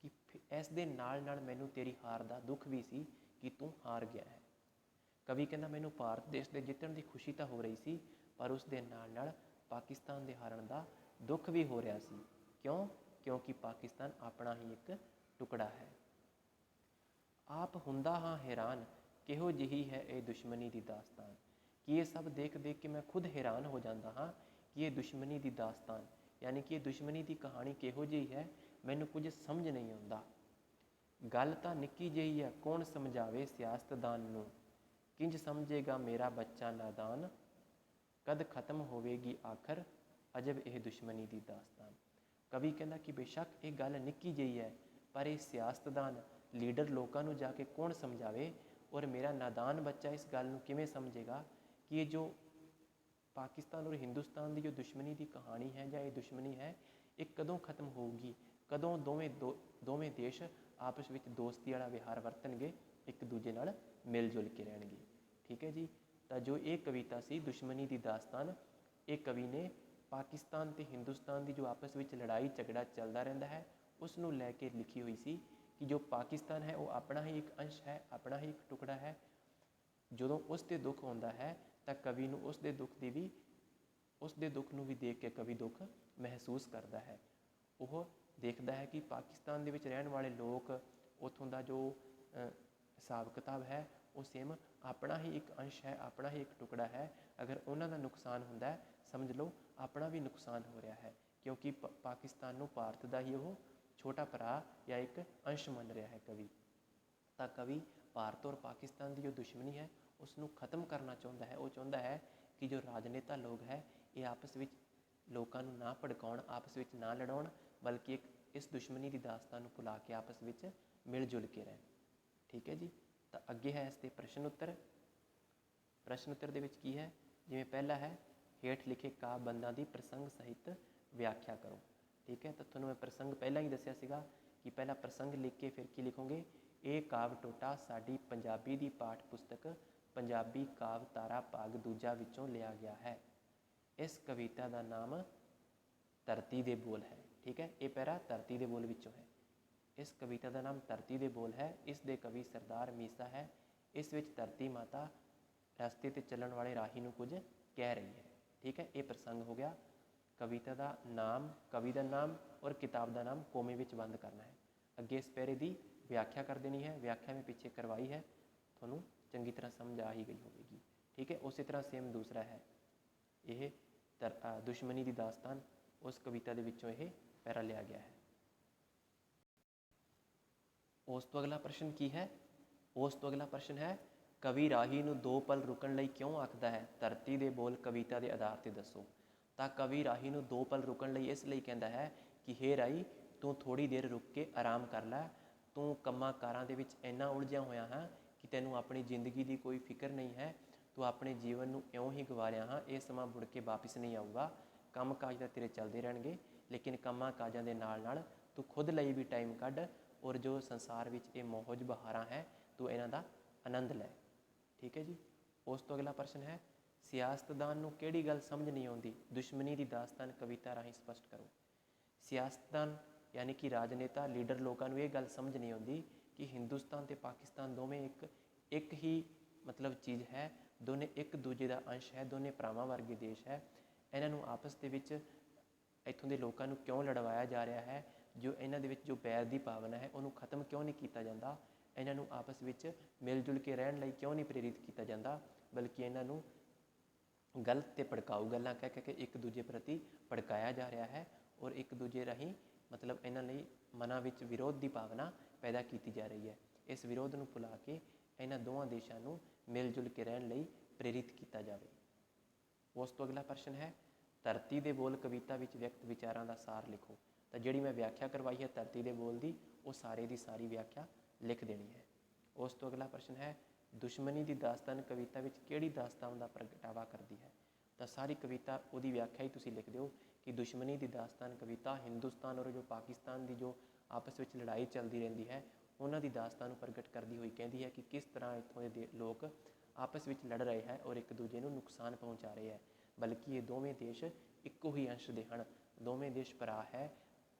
ਕਿ ਇਸ ਦੇ ਨਾਲ ਨਾਲ ਮੈਨੂੰ ਤੇਰੀ ਹਾਰ ਦਾ ਦੁੱਖ ਵੀ ਸੀ ਕਿ ਤੂੰ ਹਾਰ ਗਿਆ ਹੈ। ਕਵੀ ਕਹਿੰਦਾ ਮੈਨੂੰ ਭਾਰਤ ਦੇਸ਼ ਦੇ ਜਿੱਤਣ ਦੀ ਖੁਸ਼ੀ ਤਾਂ ਹੋ ਰਹੀ ਸੀ, ਪਰ ਉਸ ਦੇ ਨਾਲ ਨਾਲ ਪਾਕਿਸਤਾਨ ਦੇ ਹਾਰਨ ਦਾ ਦੁੱਖ ਵੀ ਹੋ ਰਿਹਾ ਸੀ। ਕਿਉਂ? ਕਿਉਂਕਿ ਪਾਕਿਸਤਾਨ ਆਪਣਾ ਹੀ ਇੱਕ ਟੁਕੜਾ ਹੈ। ਆਪ ਹੁੰਦਾ ਹਾਂ ਹੈਰਾਨ, ਕਿਹੋ ਜਿਹੀ ਹੈ ਇਹ ਦੁਸ਼ਮਣੀ ਦੀ ਦਾਸਤਾਨ। ਕਿ ਇਹ ਸਭ ਦੇਖ ਦੇਖ ਕੇ ਮੈਂ ਖੁਦ ਹੈਰਾਨ ਹੋ ਜਾਂਦਾ ਹਾਂ ਕਿ ਇਹ ਦੁਸ਼ਮਣੀ ਦੀ ਦਾਸਤਾਨ, ਯਾਨੀ ਕਿ ਇਹ ਦੁਸ਼ਮਣੀ ਦੀ ਕਹਾਣੀ ਕਿਹੋ ਜਿਹੀ ਹੈ, ਮੈਨੂੰ ਕੁਝ ਸਮਝ ਨਹੀਂ ਆਉਂਦਾ। ਗੱਲ ਤਾਂ ਨਿੱਕੀ ਜਿਹੀ ਹੈ, ਕੌਣ ਸਮਝਾਵੇ ਸਿਆਸਤਦਾਨ ਨੂੰ। ਕਿੰਜ ਸਮਝੇਗਾ ਮੇਰਾ ਬੱਚਾ ਨਾਦਾਨ, ਕਦ ਖਤਮ ਹੋਵੇਗੀ ਆਖਰ ਅਜਬ ਇਹ ਦੁਸ਼ਮਣੀ ਦੀ ਦਾਸਤਾਨ। ਕਵੀ ਕਹਿੰਦਾ ਕਿ ਬੇਸ਼ੱਕ ਇਹ ਗੱਲ ਨਿੱਕੀ ਜਿਹੀ ਹੈ, ਪਰ ਇਹ ਸਿਆਸਤਦਾਨ, ਲੀਡਰ ਲੋਕਾਂ ਨੂੰ ਜਾ ਕੇ ਕੌਣ ਸਮਝਾਵੇ, ਔਰ ਮੇਰਾ ਨਾਦਾਨ ਬੱਚਾ ਇਸ ਗੱਲ ਨੂੰ ਕਿਵੇਂ ਸਮਝੇਗਾ ਕਿ ਇਹ ਜੋ ਪਾਕਿਸਤਾਨ ਔਰ ਹਿੰਦੁਸਤਾਨ ਦੀ ਜੋ ਦੁਸ਼ਮਣੀ ਦੀ ਕਹਾਣੀ ਹੈ ਜਾਂ ਇਹ ਦੁਸ਼ਮਣੀ ਹੈ, ਇਹ ਕਦੋਂ ਖਤਮ ਹੋਊਗੀ, ਕਦੋਂ ਦੋਵੇਂ ਦੇਸ਼ ਆਪਸ ਵਿੱਚ ਦੋਸਤੀ ਵਾਲਾ ਵਿਹਾਰ ਵਰਤਣਗੇ, ਇੱਕ ਦੂਜੇ ਨਾਲ ਮਿਲ ਜੁਲ ਕੇ ਰਹਿਣਗੇ। ਠੀਕ ਹੈ ਜੀ। ਤਾਂ ਜੋ ਇਹ ਕਵਿਤਾ ਸੀ ਦੁਸ਼ਮਣੀ ਦੀ ਦਾਸਤਾਨ, ਇਹ ਕਵੀ ਨੇ ਪਾਕਿਸਤਾਨ ਅਤੇ ਹਿੰਦੁਸਤਾਨ ਦੀ ਜੋ ਆਪਸ ਵਿੱਚ ਲੜਾਈ ਝਗੜਾ ਚੱਲਦਾ ਰਹਿੰਦਾ ਹੈ, ਉਸ ਨੂੰ ਲੈ ਕੇ ਲਿਖੀ ਹੋਈ ਸੀ ਕਿ ਜੋ ਪਾਕਿਸਤਾਨ ਹੈ ਉਹ ਆਪਣਾ ਹੀ ਇੱਕ ਅੰਸ਼ ਹੈ, ਆਪਣਾ ਹੀ ਇੱਕ ਟੁਕੜਾ ਹੈ। ਜਦੋਂ ਉਸ 'ਤੇ ਦੁੱਖ ਆਉਂਦਾ ਹੈ ਤਾਂ ਕਵੀ ਨੂੰ ਉਸ ਦੇ ਦੁੱਖ ਨੂੰ ਵੀ ਦੇਖ ਕੇ ਕਵੀ ਦੁੱਖ ਮਹਿਸੂਸ ਕਰਦਾ ਹੈ। ਉਹ ਦੇਖਦਾ ਹੈ ਕਿ ਪਾਕਿਸਤਾਨ ਦੇ ਵਿੱਚ ਰਹਿਣ ਵਾਲੇ ਲੋਕ, ਉੱਥੋਂ ਦਾ ਜੋ ਹਿਸਾਬ ਕਿਤਾਬ ਹੈ ਉਹ ਸੇਮ ਆਪਣਾ ਹੀ ਇੱਕ ਅੰਸ਼ ਹੈ, ਆਪਣਾ ਹੀ ਇੱਕ ਟੁਕੜਾ ਹੈ। ਅਗਰ ਉਹਨਾਂ ਦਾ ਨੁਕਸਾਨ ਹੁੰਦਾ ਹੈ, ਸਮਝ ਲਓ ਆਪਣਾ ਵੀ ਨੁਕਸਾਨ ਹੋ ਰਿਹਾ ਹੈ, ਕਿਉਂਕਿ ਪਾਕਿਸਤਾਨ ਨੂੰ ਭਾਰਤ ਦਾ ਹੀ ਉਹ ਛੋਟਾ ਭਰਾ ਜਾਂ ਇੱਕ ਅੰਸ਼ ਮੰਨ ਰਿਹਾ ਹੈ ਕਵੀ। ਤਾਂ ਕਵੀ ਭਾਰਤ ਔਰ ਪਾਕਿਸਤਾਨ ਦੀ ਜੋ ਦੁਸ਼ਮਣੀ ਹੈ ਉਸ ਨੂੰ ਖਤਮ ਕਰਨਾ ਚਾਹੁੰਦਾ ਹੈ। ਉਹ ਚਾਹੁੰਦਾ ਹੈ ਕਿ ਜੋ ਰਾਜਨੇਤਾ ਲੋਕ ਹੈ ਇਹ ਆਪਸ ਵਿੱਚ ਲੋਕਾਂ ਨੂੰ ਨਾ ਭੜਕਾਉਣ, ਆਪਸ ਵਿੱਚ ਨਾ ਲੜਾਉਣ, ਬਲਕਿ ਇਸ ਦੁਸ਼ਮਣੀ ਦੀ ਦਾਸਤਾਨ ਨੂੰ ਭੁਲਾ ਕੇ ਆਪਸ ਵਿੱਚ ਮਿਲ ਜੁਲ ਕੇ ਰਹਿਣ। ਠੀਕ ਹੈ ਜੀ। ਤਾਂ ਅੱਗੇ ਹੈ ਇਸ ਦੇ ਪ੍ਰਸ਼ਨ ਉੱਤਰ। ਪ੍ਰਸ਼ਨ ਉੱਤਰ ਦੇ ਵਿੱਚ ਕੀ ਹੈ? ਜਿਵੇਂ ਪਹਿਲਾ ਹੈ, ਹੇਠ ਲਿਖੇ ਕਾਵਿ-ਬੰਧਾਂ ਦੀ ਪ੍ਰਸੰਗ ਸਹਿਤ ਵਿਆਖਿਆ ਕਰੋ। ਠੀਕ ਹੈ। ਤਾਂ ਤੁਹਾਨੂੰ ਮੈਂ ਪ੍ਰਸੰਗ ਪਹਿਲਾਂ ਹੀ ਦੱਸਿਆ ਸੀਗਾ ਕਿ ਪਹਿਲਾਂ ਪ੍ਰਸੰਗ ਲਿਖ ਕੇ ਫਿਰ ਕੀ ਲਿਖੋਗੇ? ਇਹ ਕਾਵਿ ਟੋਟਾ ਸਾਡੀ ਪੰਜਾਬੀ ਦੀ ਪਾਠ ਪੁਸਤਕ ਪੰਜਾਬੀ ਕਾਵਿ ਧਾਰਾ ਭਾਗ ਦੂਜਾ ਵਿੱਚੋਂ ਲਿਆ ਗਿਆ ਹੈ। ਇਸ ਕਵਿਤਾ ਦਾ ਨਾਮ ਧਰਤੀ ਦੇ ਬੋਲ ਹੈ। ਠੀਕ ਹੈ। ਇਹ ਪੈਰਾ ਧਰਤੀ ਦੇ ਬੋਲ ਵਿੱਚੋਂ ਹੈ। ਇਸ ਕਵਿਤਾ ਦਾ ਨਾਮ ਧਰਤੀ ਦੇ ਬੋਲ ਹੈ। ਇਸ ਦੇ ਕਵੀ ਸਰਦਾਰ ਮੀਸਾ ਹੈ। ਇਸ ਵਿੱਚ ਧਰਤੀ ਮਾਤਾ ਰਸਤੇ 'ਤੇ ਚੱਲਣ ਵਾਲੇ ਰਾਹੀ ਨੂੰ ਕੁਝ ਕਹਿ ਰਹੀ ਹੈ। ਠੀਕ ਹੈ। ਇਹ ਪ੍ਰਸੰਗ ਹੋ ਗਿਆ। ਕਵਿਤਾ ਦਾ ਨਾਮ, ਕਵੀ ਦਾ ਨਾਮ ਔਰ ਕਿਤਾਬ ਦਾ ਨਾਮ ਕੋਮੇ ਵਿੱਚ ਬੰਦ ਕਰਨਾ ਹੈ। ਅੱਗੇ ਇਸ ਪੈਰੇ ਦੀ व्याख्या कर देनी है। व्याख्या मैं पीछे करवाई है, थोनों चंगी तरह समझ आ ही गई होगी। ठीक है, उसी तरह सेम दूसरा है ये दुश्मनी दी दास्तान, उस कविता दे विचों ये पैरा लिया गया है। उस तो अगला प्रश्न की है, उस तो अगला प्रश्न है कवि राही नूं दो पल रुकण लई क्यों आखदा है? धरती दे बोल कविता दे आधार ते दसो। ਤਾਂ कवि राही नूं दो पल रुकण लई इस लई कहंदा है कि हे राही तूं थोड़ी देर रुक के आराम कर लै, तूं ਕੰਮਾਂ ਕਾਰਾਂ ਦੇ ਵਿੱਚ ਇੰਨਾ ਉਲਝਿਆ ਹੋਇਆ ਹਾਂ ਕਿ ਤੈਨੂੰ ਆਪਣੀ ਜ਼ਿੰਦਗੀ ਦੀ ਕੋਈ ਫਿਕਰ ਨਹੀਂ ਹੈ, ਤੂੰ ਆਪਣੇ ਜੀਵਨ ਨੂੰ ਇਉਂ ਹੀ ਗਵਾ ਰਿਹਾ ਹਾਂ, ਇਹ ਸਮਾਂ ਮੁੜ ਕੇ ਵਾਪਿਸ ਨਹੀਂ ਆਊਗਾ। ਕੰਮ ਕਾਜ ਤਾਂ ਤੇਰੇ ਚੱਲਦੇ ਰਹਿਣਗੇ, ਲੇਕਿਨ ਕੰਮਾਂ ਕਾਜਾਂ ਦੇ ਨਾਲ ਨਾਲ ਤੂੰ ਖੁਦ ਲਈ ਵੀ ਟਾਈਮ ਕੱਢ, ਔਰ ਜੋ ਸੰਸਾਰ ਵਿੱਚ ਇਹ ਮੌਜ ਬਹਾਰਾਂ ਹੈ ਤੂੰ ਇਹਨਾਂ ਦਾ ਆਨੰਦ ਲੈ। ਠੀਕ ਹੈ ਜੀ। ਉਸ ਤੋਂ ਅਗਲਾ ਪ੍ਰਸ਼ਨ ਹੈ ਸਿਆਸਤਦਾਨ ਨੂੰ ਕਿਹੜੀ ਗੱਲ ਸਮਝ ਨਹੀਂ ਆਉਂਦੀ? ਦੁਸ਼ਮਣੀ ਦੀ ਦਾਸਤਾਨ ਕਵਿਤਾ ਰਾਹੀਂ ਸਪਸ਼ਟ ਕਰੋ। ਸਿਆਸਤਦਾਨ यानी कि राजनेता लीडर लोगों को ये गल समझ नहीं आती कि हिंदुस्तान तो पाकिस्तान दोवें एक ही मतलब चीज़ है, दोने एक दूजे का अंश है, दोने भरावां वर्गे देश है। इन्हों आपस के इत्थों के लोगों को क्यों लड़वाया जा रहा है? जो इन्हों के जो बैर की भावना है उन्होंने खत्म क्यों नहीं किया जाता? इन्हों आपस में मिलजुल के रहने लई क्यों नहीं प्रेरित किया जाता, बल्कि इन्हों गलत ते भड़काऊ गल्लां कह के एक दूजे प्रति भड़काया जा रहा है, और एक दूजे राही मतलब इन्हां लई मनां विच विरोध की भावना पैदा की जा रही है। इस विरोध नूं भुला के इन्हां दोवां देशां नूं मिल जुल के रहण लई प्रेरित किया जाए। उस तो अगला प्रश्न है धरती दे बोल कविता विच व्यक्त विचारां दा सार लिखो। तो जिहड़ी मैं व्याख्या करवाई है धरती दे बोल दी, वो सारे की सारी व्याख्या लिख देनी है। उस तो अगला प्रश्न है दुश्मनी की दास्तान कविता विच किहड़ी दास्तान का प्रगटावा करती है? तो सारी कविता उहदी व्याख्या ही तुसीं लिख दिओ कि दुश्मनी की दास्तान कविता हिंदुस्तान और जो पाकिस्तान की जो आपस में लड़ाई चलती रहती है उन्हों की दास्तान प्रगट करती हुई कहती है कि किस तरह इत्थों के लोग आपस में लड़ रहे हैं और एक दूजे को नुकसान पहुँचा रहे हैं, बल्कि ये दोवें देश इक्को ही अंश के हैं, दोवें देश भरा है,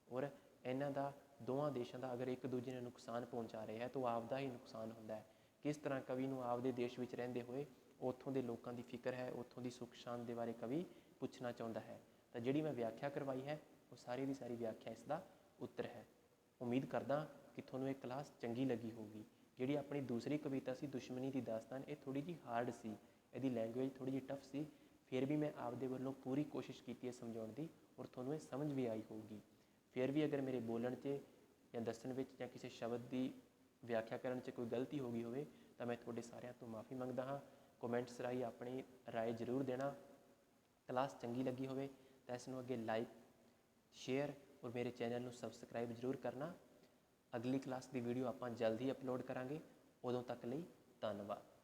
और इन्हों का दोवां देशों का अगर एक दूजे ने नुकसान पहुँचा रहे हैं तो आपका ही नुकसान होता है। किस तरह कवि नूं आपदे देश में रहिंदे हुए उत्थों के लोगों की फिक्र है, उत्थों की सुख शांति के बारे कवि पूछना चाहता है। तो जिहड़ी मैं व्याख्या करवाई है वो सारी की सारी व्याख्या इसका उत्तर है। उम्मीद करदा कि तुहानूं ये क्लास चंगी लगी होगी। जिहड़ी अपनी दूसरी कविता सी दुश्मनी की दास्तान, ये थोड़ी जी हार्ड सी, इहदी लैंगुएज थोड़ी जी टफ सी, फिर भी मैं आपदे वल्लों पूरी कोशिश की है समझाउण दी, और तुहानूं ये समझ भी आई होगी। फिर भी अगर मेरे बोलण च या दस्सण विच या किसी शब्द की व्याख्या करन च कोई गलती हो गई होवे तो मैं तुहाडे सारिਆਂ ਤੋਂ माफ़ी मंगदा हाँ। कमेंट्स राही अपनी राय जरूर देना। क्लास चंगी लगी होवे तो इसनूं अगे लाइक शेयर और मेरे चैनल नूं सबसक्राइब जरूर करना। अगली क्लास की वीडियो आपां जल्द ही अपलोड करांगे। उदों तक लई धन्नवाद।